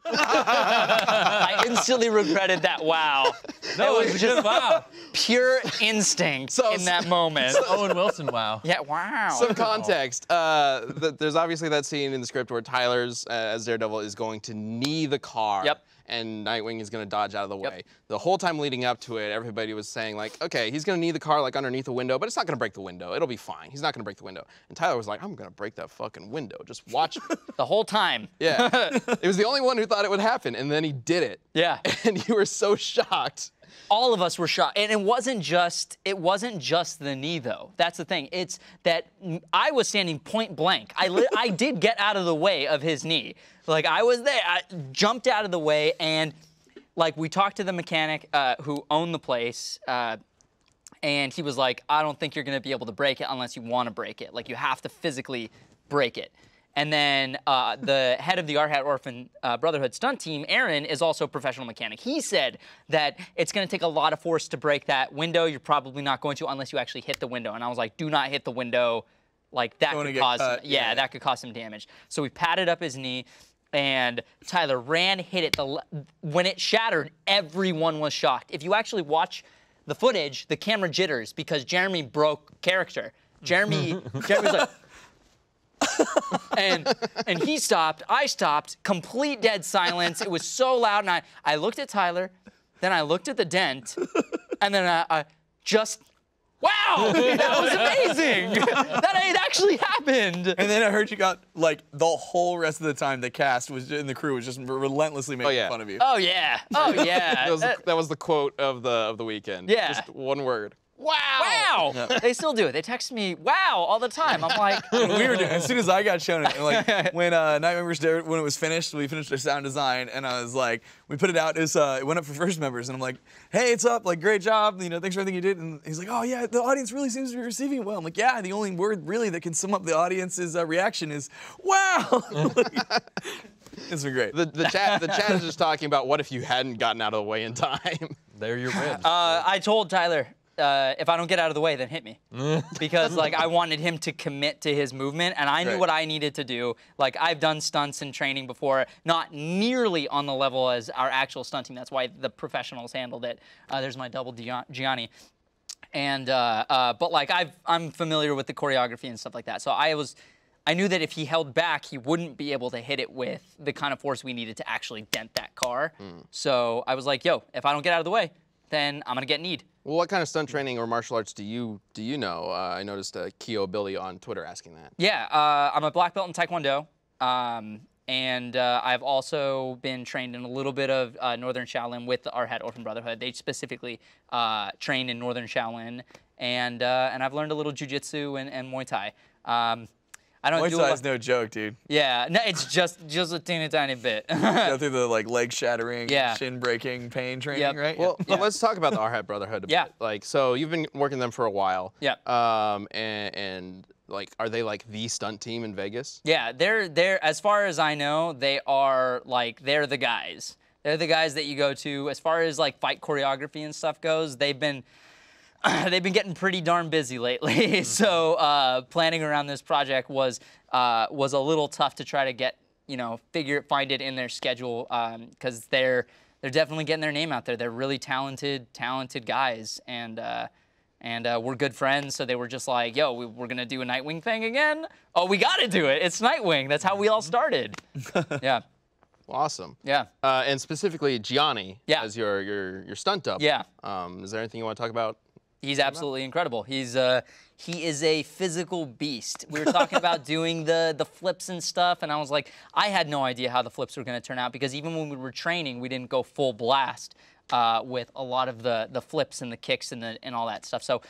S2: I instantly regretted that wow.
S4: No, it was just wow.
S2: Pure instinct in that moment.
S4: Owen Wilson, wow.
S2: Yeah, wow.
S1: Some context. There's obviously that scene in the script where Tyler's, as Daredevil, is going to knee the car.
S2: Yep.
S1: And Nightwing is going to dodge out of the way. The whole time leading up to it, everybody was saying, like, okay, he's going to knee the car, like, underneath the window, but it's not going to break the window. It'll be fine. He's not going to break the window. And Tyler was like, I'm going to break that fucking window. Just watch me.
S2: The whole time.
S1: Yeah. It was the only one who thought it would happen, and then he did it.
S2: Yeah.
S1: And you were so shocked.
S2: All of us were shocked, and it wasn't just the knee though. That's the thing. It's that I was standing point blank. I did get out of the way of his knee. Like, I was there. I jumped out of the way, and like, we talked to the mechanic who owned the place, and he was like, I don't think you're gonna be able to break it unless you want to break it. Like, you have to physically break it. And then the head of the R-Hat Orphan Brotherhood stunt team, Aaron, is also a professional mechanic. He said that it's going to take a lot of force to break that window. You're probably not going to unless you actually hit the window. And I was like, do not hit the window. Like, that could cause that could cause some damage. So we patted up his knee, and Tyler ran, hit it. When it shattered, everyone was shocked. If you actually watch the footage, the camera jitters because Jeremy broke character. Jeremy was like, and he stopped, I stopped, complete dead silence. It was so loud, and I looked at Tyler, then I looked at the dent, and then I just, wow, that was amazing. That it actually happened.
S3: And then I heard you got, like, the whole rest of the time the cast was and the crew was just relentlessly making fun of you.
S2: Oh yeah, oh yeah.
S1: that was the quote of the weekend.
S2: Yeah.
S1: Just one word.
S2: Wow! Wow! They still do it. They text me, wow, all the time. I'm like,
S3: We were doing, as soon as I got shown it, like when Nightwing VS Daredevil, when it was finished, we finished our sound design, and I was like, we put it out. It went up for first members, and I'm like, hey, it's up, like, great job, you know, thanks for everything you did. And he's like, oh yeah, the audience really seems to be receiving it well. I'm like, yeah, the only word really that can sum up the audience's reaction is wow. It's been great.
S1: The chat is just talking about what if you hadn't gotten out of the way in time.
S4: They're your ribs.
S2: I told Tyler, if I don't get out of the way, then hit me. Because, like, I wanted him to commit to his movement, and I knew what I needed to do. Like, I've done stunts and training before, not nearly on the level as our actual stunt team. That's why the professionals handled it. There's my double Gianni. And, but, like, I'm familiar with the choreography and stuff like that. So I knew that if he held back, he wouldn't be able to hit it with the kind of force we needed to actually dent that car. So I was like, yo, if I don't get out of the way, then I'm gonna get kneed.
S1: Well, what kind of stunt training or martial arts do you know? I noticed Keo Billy on Twitter asking that.
S2: Yeah, I'm a black belt in Taekwondo, and I've also been trained in a little bit of Northern Shaolin with the R-Hat Orphan Brotherhood. They specifically train in Northern Shaolin, and I've learned a little Jiu-Jitsu and Muay Thai. I don't
S3: Muay
S2: do
S3: Thai
S2: a
S3: is no joke, dude.
S2: Yeah, no, it's just a teeny tiny bit.
S3: Go through the like leg shattering,
S2: Yeah.
S3: shin breaking pain training,
S2: Yep.
S3: right?
S1: Well, let's talk about the Arhat Brotherhood a
S2: Yeah.
S1: bit. Like, so you've been working them for a while.
S2: Yeah.
S1: And like, are they like the stunt team in Vegas?
S2: Yeah, they're as far as I know, they are like they're the guys. They're the guys that you go to. As far as like fight choreography and stuff goes, they've been getting pretty darn busy lately. So planning around this project was a little tough to try to get, find it in their schedule because they're definitely getting their name out there. They're really talented guys, and we're good friends. So they were just like, "Yo, we're gonna do a Nightwing thing again. Oh, we gotta do it. It's Nightwing. That's how we all started." Yeah.
S1: Awesome.
S2: Yeah.
S1: And specifically Gianni as your stunt double.
S2: Yeah.
S1: Is there anything you want to talk about?
S2: He's absolutely incredible. He is a physical beast. We were talking about doing the flips and stuff, and I was like, I had no idea how the flips were going to turn out because even when we were training, we didn't go full blast with a lot of the flips and the kicks and all that stuff. So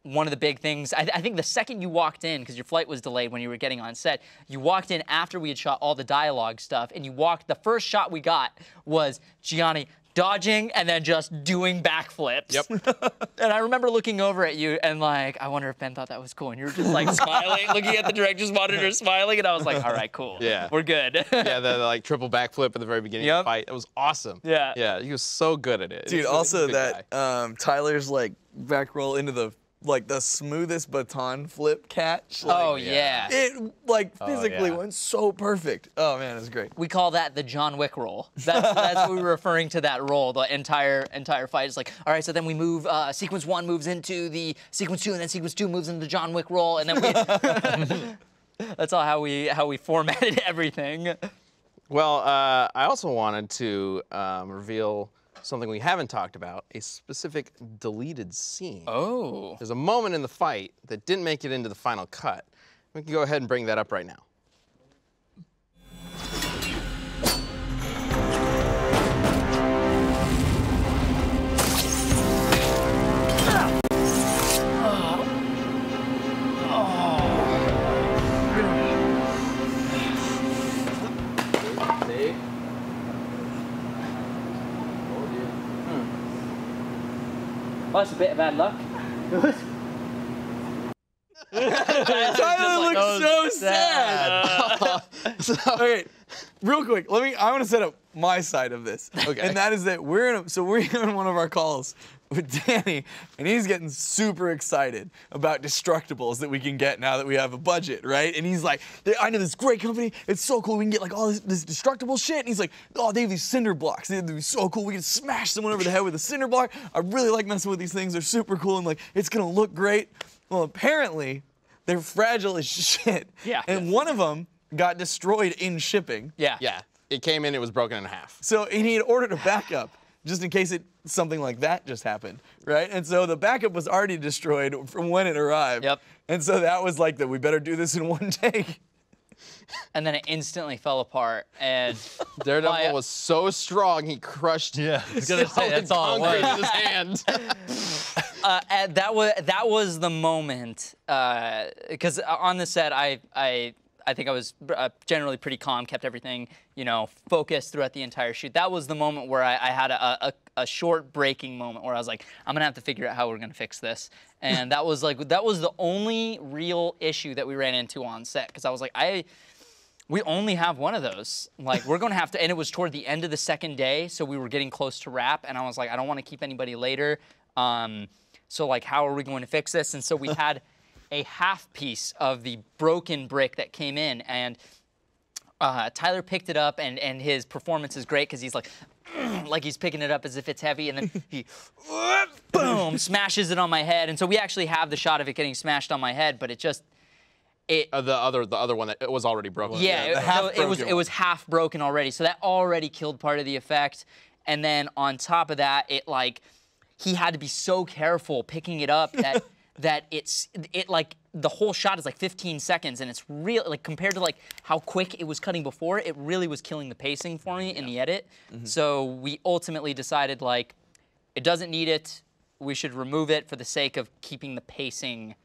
S2: one of the big things, I think the second you walked in, because your flight was delayed when you were getting on set, you walked in after we had shot all the dialogue stuff, and the first shot we got was Gianni dodging and then just doing backflips.
S1: Yep.
S2: And I remember looking over at you and like, I wonder if Ben thought that was cool. And you were just like smiling, looking at the director's monitor, smiling, and I was like, all right, cool.
S1: Yeah.
S2: We're good.
S1: Yeah, the like triple backflip at the very beginning of the fight. It was awesome.
S2: Yeah.
S1: Yeah, he was so good at it.
S3: Dude,
S1: He's a
S3: also
S1: good
S3: that
S1: guy.
S3: Tyler's like back roll into the smoothest baton flip catch.
S2: Oh, yeah.
S3: It physically went so perfect. Oh man, it was great.
S2: We call that the John Wick roll. That's what we were referring to that roll. The entire fight is like, all right, so then we move. Sequence 1 moves into the sequence 2, and then sequence 2 moves into the John Wick roll, and then we. That's all how we formatted everything.
S1: Well, I also wanted to reveal something we haven't talked about, a specific deleted scene.
S2: Oh.
S1: There's a moment in the fight that didn't make it into the final cut. We can go ahead and bring that up right now.
S2: Well, that's a bit of bad luck.
S3: Tyler looks so sad. Okay, real quick, I want to set up my side of this.
S1: Okay.
S3: And that is that we're in one of our calls with Danny, and he's getting super excited about Destructibles that we can get now that we have a budget, right? And he's like, I know this great company, it's so cool, we can get like all this destructible shit. And he's like, oh, they have these cinder blocks, they'd be so cool, we can smash someone over the head with a cinder block. I really like messing with these things, they're super cool, and like, it's gonna look great. Well, apparently, they're fragile as shit.
S2: Yeah.
S3: And one of them got destroyed in shipping.
S2: Yeah.
S1: Yeah, it came in, it was broken in half.
S3: So, and he had ordered a backup just in case something like that just happened, right? And so the backup was already destroyed from when it arrived.
S2: Yep.
S3: And so that was like we better do this in one take.
S2: And then it instantly fell apart. And
S1: Daredevil was so strong, he crushed
S4: Yeah, I was gonna say that's all it
S1: concrete
S4: was.
S1: in his hand.
S2: and that was the moment because on the set I think I was generally pretty calm, kept everything, focused throughout the entire shoot. That was the moment where I had a short breaking moment where I was like, I'm gonna have to figure out how we're gonna fix this. And that was the only real issue that we ran into on set because I was like, we only have one of those. Like, we're gonna have to, and it was toward the end of the second day, so we were getting close to wrap, and I was like, I don't wanna keep anybody later. So like, how are we going to fix this? And so we had a half piece of the broken brick that came in, and Tyler picked it up, and his performance is great because he's like he's picking it up as if it's heavy, and then he boom smashes it on my head. And so we actually have the shot of it getting smashed on my head, but the
S1: other one that it was already broken.
S2: Yeah, it was half broken already, so that already killed part of the effect. And then on top of that, he had to be so careful picking it up that the whole shot is like 15 seconds, and it's real compared to how quick it was cutting before, it really was killing the pacing for me in the edit. Mm-hmm. So we ultimately decided it doesn't need it. We should remove it for the sake of keeping the pacing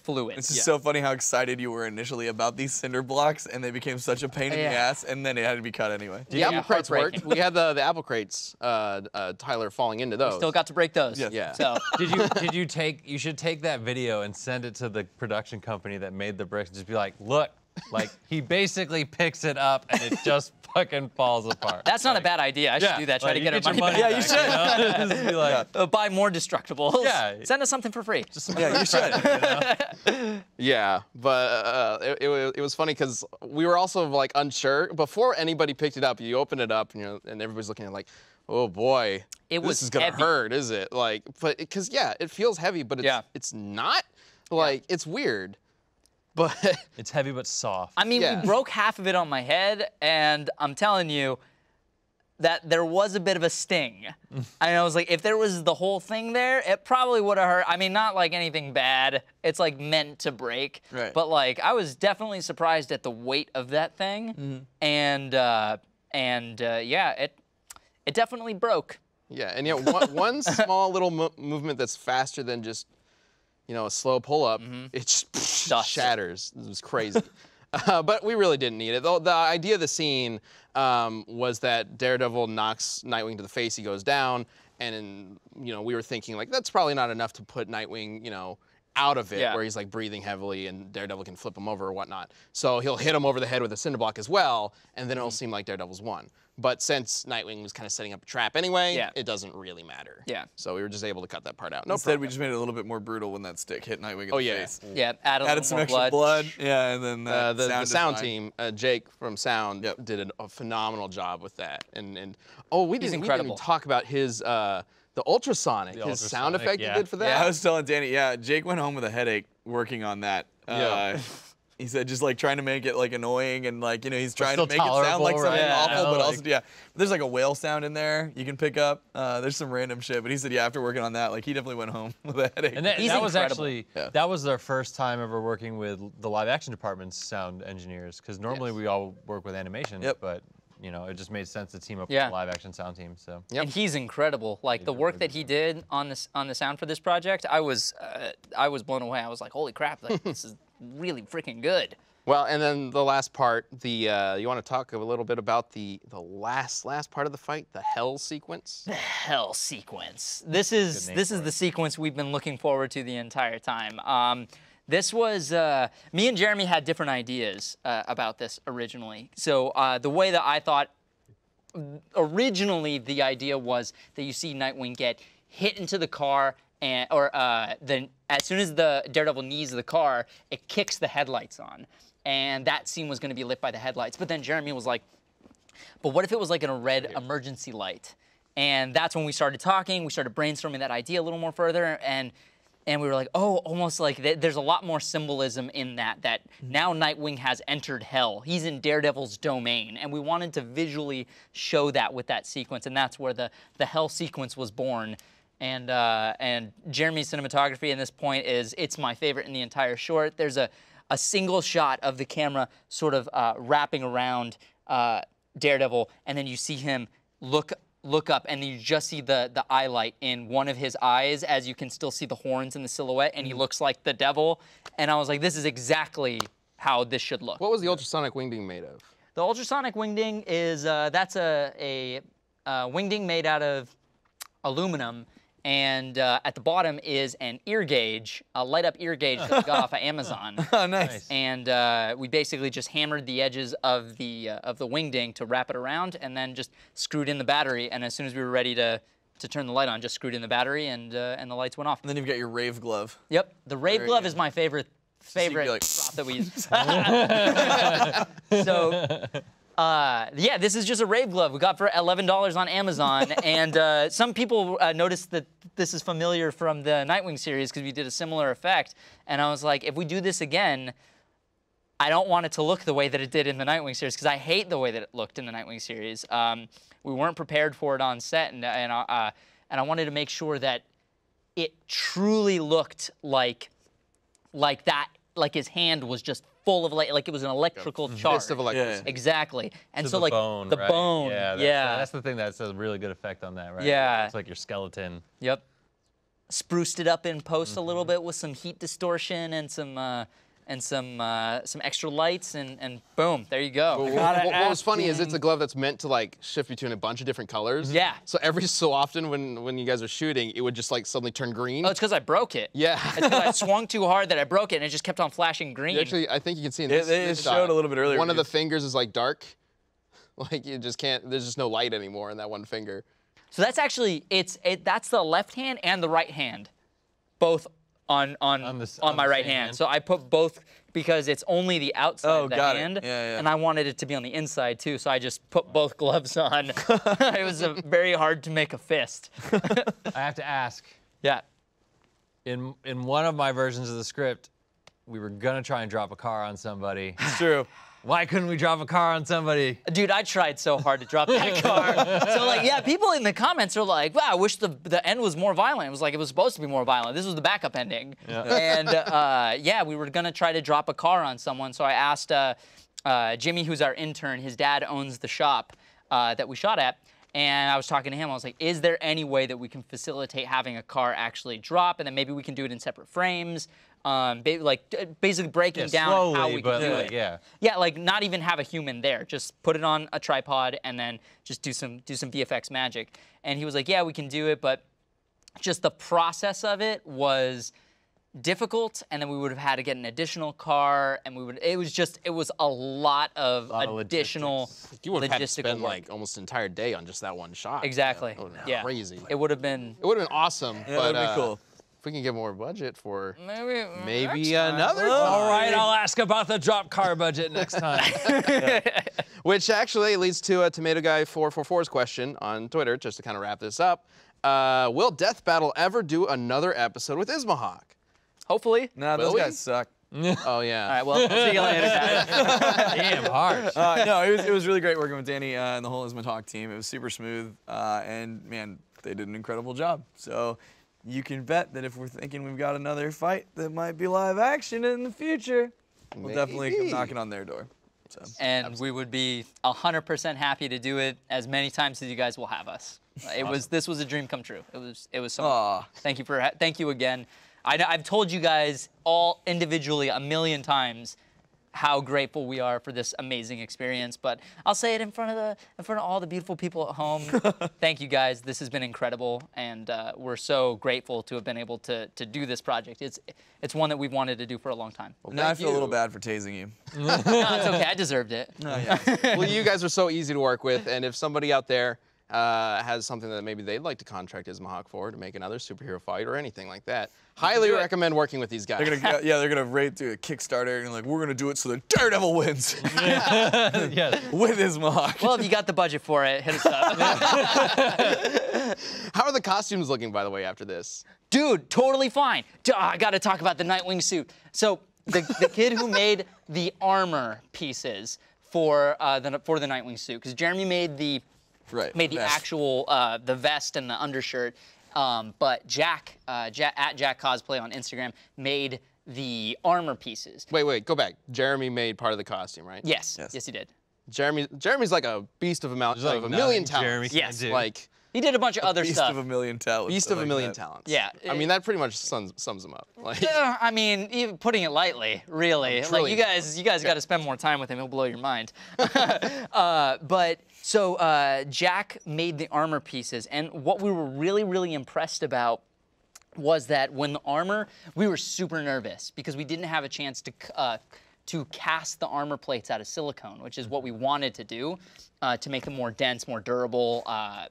S2: fluid.
S3: It's just so funny how excited you were initially about these cinder blocks, and they became such a pain in the ass, and then it had to be cut anyway.
S1: The apple crates worked. We had the apple crates, Tyler falling into those.
S2: Still got to break those.
S3: Yes.
S1: Yeah.
S2: So
S4: You should take that video and send it to the production company that made the bricks and just be like, look, like he basically picks it up and it just fucking falls apart.
S2: that's not a bad idea. I should do that. Try to get our money back.
S3: Yeah, you should.
S4: Just be like,
S2: Buy more Destructibles.
S4: Yeah.
S2: Send us something for free.
S3: Yeah, you should.
S1: Yeah, but it was funny because we were also like unsure before anybody picked it up. You open it up and and everybody's looking at it like, oh boy, this is gonna
S2: heavy.
S1: hurt, is it? Like, but because it feels heavy, but it's not. Like it's weird. But
S4: it's heavy but soft.
S2: I mean, we broke half of it on my head, and I'm telling you that there was a bit of a sting. And I was like, if there was the whole thing there, it probably would have hurt. I mean, not like anything bad. It's like meant to break.
S3: Right.
S2: But like, I was definitely surprised at the weight of that thing. And yeah, it definitely broke.
S1: yeah, and one small little movement that's faster than just a slow pull-up, it just shatters. It was crazy. But we really didn't need it. The idea of the scene was that Daredevil knocks Nightwing to the face, he goes down, and we were thinking like that's probably not enough to put Nightwing, out of it, where he's like breathing heavily and Daredevil can flip him over or whatnot. So he'll hit him over the head with a cinder block as well, and then it'll seem like Daredevil's won. But since Nightwing was kind of setting up a trap anyway, it doesn't really matter.
S2: Yeah.
S1: So we were just able to cut that part out.
S3: Instead, we just made it a little bit more brutal when that stick hit Nightwing in the face.
S2: Yeah, added
S3: some
S2: more
S3: extra blood. Yeah, and then
S1: the sound team, Jake from Sound, did a phenomenal job with that. And we didn't even talk about his the ultrasonic, his sound effect he did for that.
S3: Yeah, I was telling Danny, Jake went home with a headache working on that. He said just like trying to make it like annoying and like he's trying to make it sound like something awful, but also there's like a whale sound in there you can pick up. There's some random shit, but he said after working on that, like he definitely went home with a headache.
S4: And that was actually that was their first time ever working with the live action department's sound engineers, because normally we all work with animation, but it just made sense to team up with the live action sound team. So
S2: and he's incredible. Like the work that he did on the sound for this project, I was blown away. I was like, holy crap, like this is really freaking good.
S1: Well, and then the last part, you want to talk a little bit about the last part of the fight, the hell sequence?
S2: The hell sequence. This is the sequence we've been looking forward to the entire time. This was, me and Jeremy had different ideas about this originally. So the way that I thought, originally the idea was that you see Nightwing get hit into the car, then as soon as the Daredevil knees the car, it kicks the headlights on. And that scene was gonna be lit by the headlights. But then Jeremy was like, but what if it was like in a red emergency light? And that's when we started talking, we started brainstorming that idea a little more further, and we were like, oh, almost like there's a lot more symbolism in that now Nightwing has entered hell. He's in Daredevil's domain. And we wanted to visually show that with that sequence, and that's where the hell sequence was born. And Jeremy's cinematography in this point it's my favorite in the entire short. There's a single shot of the camera sort of wrapping around Daredevil, and then you see him look up, and you just see the eye light in one of his eyes, as you can still see the horns in the silhouette, and he looks like the devil. And I was like, this is exactly how this should look.
S1: What was the ultrasonic wingding made of?
S2: The ultrasonic wingding is that's a wingding made out of aluminum. And at the bottom is an ear gauge, a light-up ear gauge that we got off of Amazon.
S3: Oh, nice.
S2: And we basically just hammered the edges of the wingding to wrap it around, and then just screwed in the battery. And as soon as we were ready to turn the light on, just screwed in the battery, and the lights went off.
S3: And then you've got your rave glove.
S2: Yep, the rave glove is my favorite prop that we use. So. Yeah, this is just a rave glove we got for $11 on Amazon, and some people noticed that this is familiar from the Nightwing series because we did a similar effect, and I was like, if we do this again, I don't want it to look the way that it did in the Nightwing series, because I hate the way that it looked in the Nightwing series. We weren't prepared for it on set, and I wanted to make sure that it truly looked like that, like his hand was just full of light, like it was an electrical charge.
S1: Fist of electricity.
S2: Yeah. Exactly. And
S4: to
S2: so
S4: the
S2: like
S4: bone,
S2: the
S4: right?
S2: bone.
S4: Yeah, that's the thing that's a really good effect on that, right?
S2: Yeah.
S4: It's like your skeleton.
S2: Yep. spruced it up in post a little bit with some heat distortion and some extra lights, and boom, there you go.
S1: What was funny is it's a glove that's meant to like shift between a bunch of different colors.
S2: Yeah.
S1: So every so often when you guys are shooting, it would just like suddenly turn green.
S2: Oh, it's because I broke it.
S1: Yeah.
S2: It's because I swung too hard that I broke it, and it just kept on flashing green.
S1: Actually, I think you can see in this,
S3: It showed a little bit earlier.
S1: One of the fingers is like dark. Like you just can't, there's just no light anymore in that one finger.
S2: So that's actually, that's the left hand and the right hand, both on my right hand. So I put both because it's only the outside of the hand, and I wanted it to be on the inside too, so I just put both gloves on. It was very hard to make a fist.
S4: I have to ask.
S2: Yeah.
S4: In one of my versions of the script, we were gonna try and drop a car on somebody.
S3: It's true.
S4: Why couldn't we drop a car on somebody?
S2: Dude, I tried so hard to drop that car. So like, yeah, people in the comments are like, wow, I wish the end was more violent. It was like, it was supposed to be more violent. This was the backup ending. Yeah. And yeah, we were gonna try to drop a car on someone. So I asked Jimmy, who's our intern, his dad owns the shop that we shot at. And I was talking to him, I was like, is there any way that we can facilitate having a car actually drop, and then maybe we can do it in separate frames? Basically breaking down
S4: slowly,
S2: how we can do
S4: like,
S2: it. Yeah, like not even have a human there. Just put it on a tripod and then just do some VFX magic. And he was like, yeah, we can do it, but just the process of it was difficult, and then we would have had to get an additional car, and it was a lot of additional
S1: you would have had to spend
S2: work.
S1: like almost an entire day on just that one shot.
S2: Exactly. Yeah.
S1: Crazy.
S2: It would have been
S1: awesome.
S3: Yeah,
S1: but
S3: that'd be cool.
S1: If we can get more budget for
S2: maybe
S1: another car.
S4: All right, I'll ask about the drop car budget next time.
S1: Which actually leads to Tomato Guy 444's question on Twitter, just to kind of wrap this up. Will Death Battle ever do another episode with Ismahawk?
S2: Hopefully.
S3: Nah, those guys suck.
S1: Oh, yeah.
S2: All right, well, I'll see you later, guys.
S4: Damn harsh.
S3: No, it was really great working with Danny and the whole Ismahawk team. It was super smooth, and man, they did an incredible job. So you can bet that if we're thinking we've got another fight that might be live action in the future, we'll definitely come knocking on their door. So.
S2: And we would be 100% happy to do it as many times as you guys will have us. This was a dream come true. It was so. Thank you again. I've told you guys all individually a million times how grateful we are for this amazing experience, but I'll say it in front of all the beautiful people at home. Thank you guys. This has been incredible, and we're so grateful to have been able to do this project. It's one that we've wanted to do for a long time.
S3: Well, now I feel a little bad for tasing you.
S2: No, it's okay. I deserved it.
S1: Well, you guys are so easy to work with, and if somebody out there has something that maybe they'd like to contract Ismahawk for to make another superhero fight or anying like that, highly recommend working with these guys.
S3: They're gonna do a Kickstarter and like we're gonna do it so the Daredevil wins.
S4: Yes.
S3: With Ismahawk.
S2: Well, if you got the budget for it, hit us up.
S1: How are the costumes looking, by the way, after this?
S2: Dude, totally fine. I got to talk about the Nightwing suit. So the kid who made the armor pieces for the Nightwing suit, because Jeremy made the actual the vest and the undershirt. But Jack at Jack Cosplay on Instagram made the armor pieces.
S1: Wait, go back. Jeremy made part of the costume, right?
S2: Yes, he did.
S1: Jeremy's like a beast of a million talents.
S2: Yes,
S1: like
S2: he did a bunch of other
S3: beast
S2: stuff.
S3: Beast of a million talents.
S1: Beast of a million talents.
S2: Yeah.
S1: I mean, that pretty much sums him up. Like,
S2: I mean, even putting it lightly, really. Like you guys got to spend more time with him. He'll blow your mind. But so Jack made the armor pieces, and what we were really, really impressed about was that when the armor, we were super nervous because we didn't have a chance to cast the armor plates out of silicone, which is what we wanted to do to make them more dense, more durable,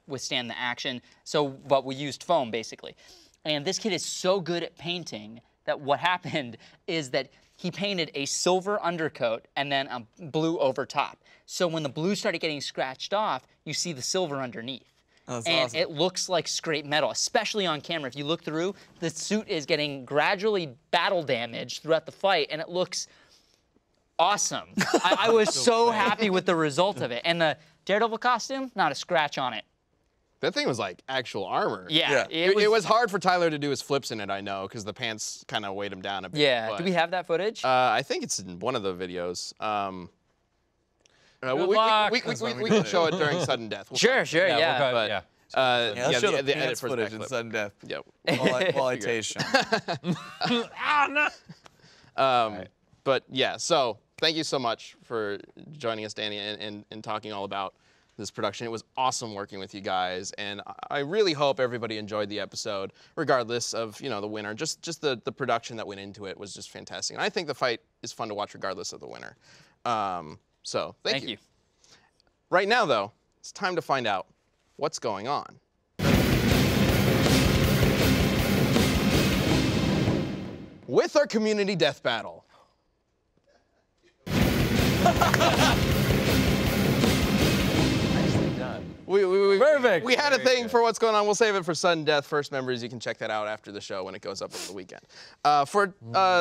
S2: withstand the action. But we used foam, basically. And this kid is so good at painting that what happened is that he painted a silver undercoat and then a blue over top. So when the blue started getting scratched off, you see the silver underneath.
S3: That's
S2: and
S3: awesome.
S2: It looks like scraped metal, especially on camera. If you look through, the suit is getting gradually battle damaged throughout the fight, and it looks awesome. I was so happy with the result of it. And the Daredevil costume, not a scratch on it.
S1: that thing was like actual armor.
S2: Yeah.
S1: It was hard for Tyler to do his flips in it, I know, because the pants kind of weighed him down a bit.
S2: Yeah.
S1: But,
S2: Do we have that footage?
S1: I think it's in one of the videos. We can show it during sudden death.
S2: Sure,
S4: Yeah,
S2: yeah.
S4: we'll cut, yeah.
S3: Yeah, let's show the
S1: edit
S3: pants
S1: for
S3: footage
S1: that
S3: in
S1: clip.
S3: sudden death.
S1: Yep.
S3: While I tase Sean.
S1: But yeah, so thank you so much for joining us, Danny, and talking all about this production. It was awesome working with you guys, and I really hope everybody enjoyed the episode, regardless of the winner. Just the production that went into it was just fantastic. And I think the fight is fun to watch regardless of the winner. So thank you. Right now, though, it's time to find out what's going on. With our community death battle.
S4: Perfect.
S1: We had a thing for what's going on. We'll save it for sudden death. First members, you can check that out after the show when it goes up over the weekend. For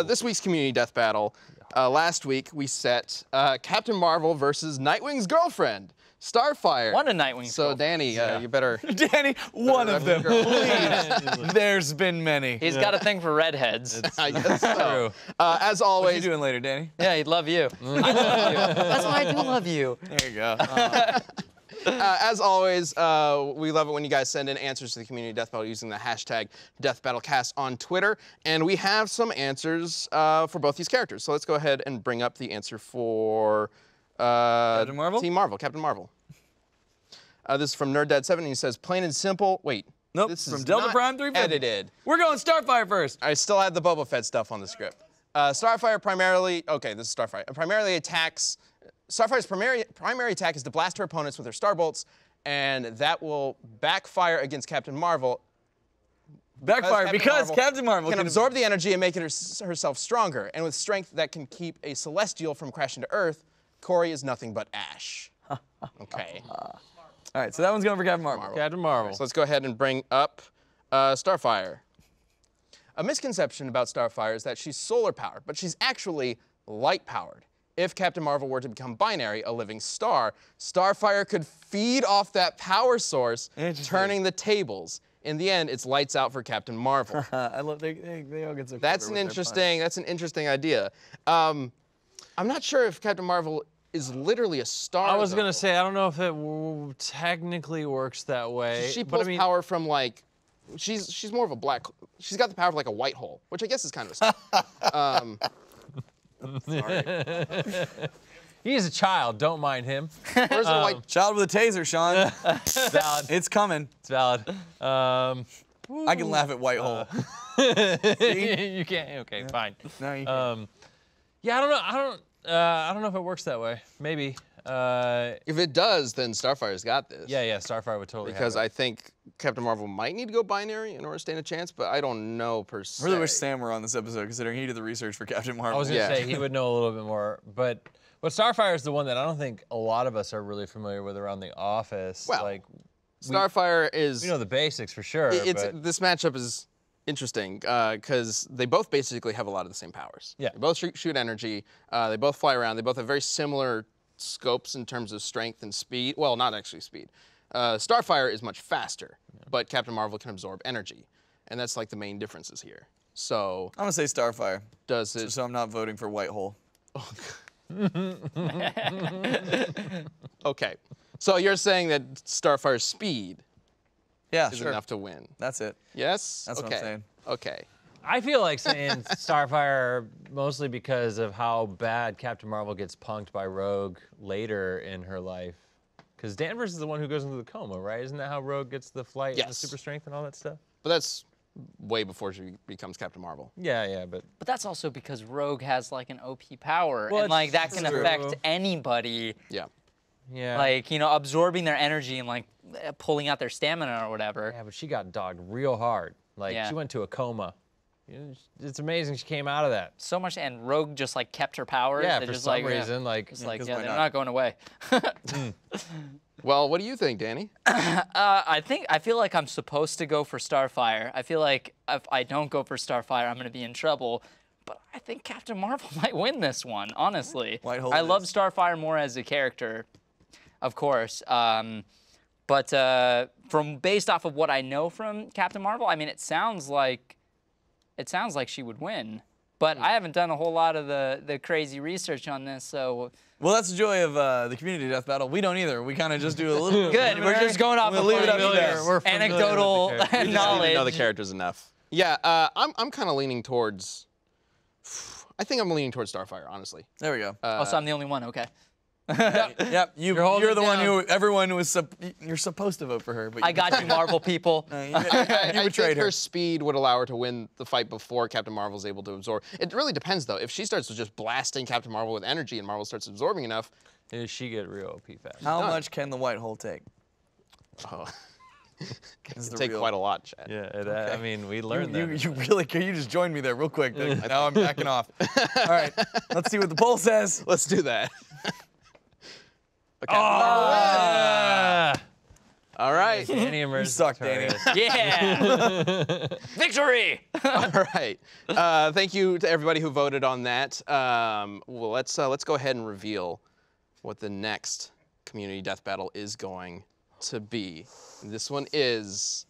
S1: this week's community death battle, last week we set Captain Marvel versus Nightwing's girlfriend, Starfire.
S2: One of Nightwing's
S1: So Danny, you better.
S3: Danny, one of them, please. There's been many.
S2: He's got a thing for redheads.
S1: I guess so. As
S3: What are
S1: always.
S3: you doing later, Danny?
S2: Yeah, he'd love you. I love you. That's why I do love you.
S3: There you go.
S1: As always, we love it when you guys send in answers to the community death battle using the hashtag DeathBattleCast on Twitter. And we have some answers for both these characters. So let's go ahead and bring up the answer for
S3: Captain Marvel?
S1: Team Marvel, Captain Marvel. This is from NerdDad7, and he says, plain and simple. Wait.
S3: Nope,
S1: This
S3: from
S1: is
S3: Delta
S1: not
S3: Prime 350.
S1: edited.
S3: We're going Starfire first.
S1: I still had the Boba Fett stuff on the script. Starfire primarily, okay, this is Starfire. Primarily attacks, Starfire's primary attack is to blast her opponents with her starbolts, and that will backfire against Captain Marvel.
S3: Backfire because Captain Marvel
S1: can absorb the energy and make it herself stronger. And with strength that can keep a Celestial from crashing to Earth, Corey is nothing but ash. Okay.
S3: All right, so that one's going for Captain Marvel.
S4: Captain Marvel.
S1: So let's go ahead and bring up Starfire. A misconception about Starfire is that she's solar powered, but she's actually light powered. If Captain Marvel were to become binary, a living star, Starfire could feed off that power source, turning the tables. In the end, it's lights out for Captain Marvel.
S3: I love they all get so
S1: That's an interesting idea. I'm not sure if Captain Marvel is literally a star.
S4: I was
S1: though.
S4: gonna say I don't know if it technically works that way.
S1: She
S4: but
S1: pulls
S4: I mean,
S1: power from like, she's more of a black. She's got the power of like a white hole, which I guess is kind of a star.
S4: He's a child. Don't mind him.
S1: Where's the white?
S3: Child with a taser, Sean.
S4: It's valid.
S3: It's coming.
S4: It's valid.
S3: I can laugh at white hole.
S4: You can't. Okay, fine.
S3: No, you can't.
S4: Yeah, I don't know. I don't know if it works that way. Maybe.
S1: If it does, then Starfire's got this.
S4: Yeah. Starfire would totally.
S1: Because
S4: have it.
S1: I think Captain Marvel might need to go binary in order to stand a chance, but I don't know per se.
S3: I really wish Sam were on this episode, considering he did the research for Captain Marvel.
S4: I was gonna
S1: Yeah.
S4: say he would know a little bit more, but Starfire is the one that I don't think a lot of us are really familiar with around the office.
S1: Well,
S4: like
S1: Starfire is.
S4: we know the basics for sure. but
S1: This matchup is interesting because they both basically have a lot of the same powers.
S4: Yeah.
S1: They both shoot energy. They both fly around. They both have very similar scopes in terms of strength and speed. Well, not actually speed. Starfire is much faster, but Captain Marvel can absorb energy, and that's like the main differences here. So
S3: I'm gonna say Starfire.
S1: does it?
S3: So I'm not voting for white hole.
S1: Okay. So you're saying that Starfire's speed
S3: Yeah,
S1: is
S3: sure.
S1: enough to win?
S3: That's it.
S1: Yes.
S3: That's
S1: okay.
S3: what I'm saying.
S1: Okay.
S4: I feel like saying Starfire mostly because of how bad Captain Marvel gets punked by Rogue later in her life. Because Danvers is the one who goes into the coma, right? Isn't that how Rogue gets the flight and the
S1: Yes.
S4: super strength and all that stuff?
S1: But that's way before she becomes Captain Marvel.
S4: Yeah, but
S2: But that's also because Rogue has like an OP power,
S4: Well,
S2: and like that
S4: it's
S2: can
S4: true.
S2: affect anybody.
S1: Yeah.
S4: yeah.
S2: Like, you know, absorbing their energy and like pulling out their stamina or whatever.
S4: Yeah, but she got dogged real hard. Like
S2: Yeah.
S4: she went to a coma. You know, it's amazing she came out of that.
S2: So much, and Rogue just like kept her powers.
S4: Yeah,
S2: They're
S4: for
S2: just
S4: some
S2: like,
S4: reason, like.
S2: It's like,
S3: 'cause
S2: yeah,
S3: why
S2: they're
S3: not?
S2: not going away.
S1: Well, what do you think, Danny?
S2: I feel like I'm supposed to go for Starfire. I feel like if I don't go for Starfire, I'm going to be in trouble. But I think Captain Marvel might win this one, honestly.
S3: White hole
S2: I
S3: it
S2: love
S3: is.
S2: Starfire more as a character, of course. But from based off of what I know from Captain Marvel, I mean, it sounds like she would win. But I haven't done a whole lot of the crazy research on this, so.
S3: Well, that's the joy of the community death battle. We don't either. We kind of just do a little.
S2: Good. We're just going off
S3: We'll
S2: of
S3: leave it up to them.
S4: We're
S2: anecdotal
S4: familiar with the characters.
S1: We just need to know the
S2: knowledge.
S1: characters enough. Yeah, I'm kind of leaning towards. I think I'm leaning towards Starfire, honestly.
S3: There we go.
S2: Oh, so I'm the only one. Okay.
S3: Yep.
S4: You're holding
S3: You're the
S4: it
S3: one
S4: down.
S3: who everyone was. You're supposed to vote for her, but
S2: I got you, Marvel people.
S3: you
S1: I
S3: betrayed
S1: think
S3: her.
S1: her speed would allow her to win the fight before Captain Marvel's able to absorb. It really depends, though. If she starts just blasting Captain Marvel with energy and Marvel starts absorbing enough,
S4: Yeah, she get real OP fast.
S3: How much can the white hole take?
S1: oh,
S3: Is
S1: it
S3: the
S1: take
S3: real-
S1: quite a lot, Chad.
S4: Yeah, I mean, we learned that.
S3: You really you just joined me there real quick. Now I'm backing off. All right, let's see what the poll says.
S1: Let's do that.
S4: Ah!
S1: All right.
S4: Danny emerged
S3: suck, Danny.
S4: victorious.
S2: Yeah. Victory.
S1: All right. Thank you to everybody who voted on that. Well, let's go ahead and reveal what the next community death battle is going to be. This one is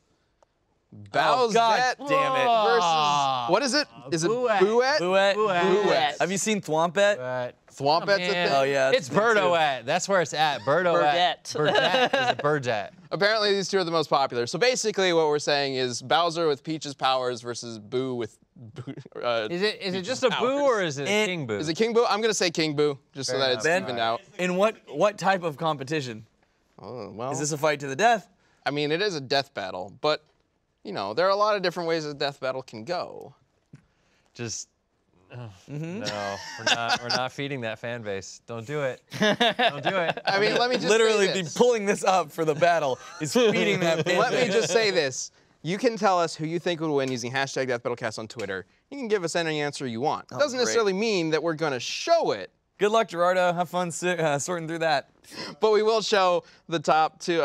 S3: Oh,
S1: Bowsette
S3: God damn it.
S1: versus what is it? Is it Bouette?
S3: Bouette. Have you seen Thwompette?
S4: But,
S1: Thwompette's a
S4: man.
S1: thing?
S3: Oh yeah,
S4: It's Birdoette. That's where it's at. Birdoette.
S2: Birdette.
S4: Birdette is a Birdette.
S1: Apparently these two are the most popular. So basically what we're saying is Bowser with Peach's powers versus Boo with
S4: Is it just a Boo or is it a King Boo?
S1: Is it King Boo? I'm gonna say King Boo, just so
S4: Fair
S1: that
S4: enough.
S1: it's
S3: Ben?
S1: evened out.
S3: In what type of competition?
S1: Oh, well,
S3: Is this a fight to the death?
S1: I mean, it is a death battle, but you know, there are a lot of different ways a death battle can go.
S4: Just no, we're not feeding that fan base. Don't do it. Don't do it.
S1: I mean, let me just
S3: Literally,
S1: say
S3: be
S1: this.
S3: pulling this up for the battle is feeding that.
S1: Let me just say this. You can tell us who you think would win using hashtag DeathBattleCast on Twitter. You can give us any answer you want. It doesn't
S3: great.
S1: necessarily mean that we're gonna show it,
S3: Good luck, Gerardo. Have fun sorting through that.
S1: but we will show the top two,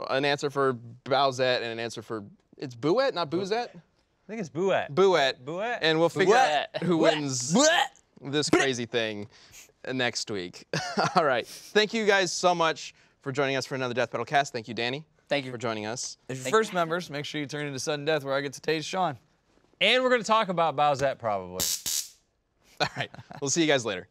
S1: an answer for Bowsette and an answer for, it's Bouette, not Boozette?
S4: I think it's Bouette.
S1: Bouette.
S4: Bouette.
S1: And we'll figure out
S2: Bouette.
S1: who wins this crazy thing next week. All right. Thank you guys so much for joining us for another Death Battle Cast. Thank you, Danny.
S2: Thank you
S1: for joining us.
S3: If you're first members, make sure you turn into sudden death where I get to tase Sean.
S4: And we're going to talk about Bowsette probably.
S1: All right. We'll see you guys later.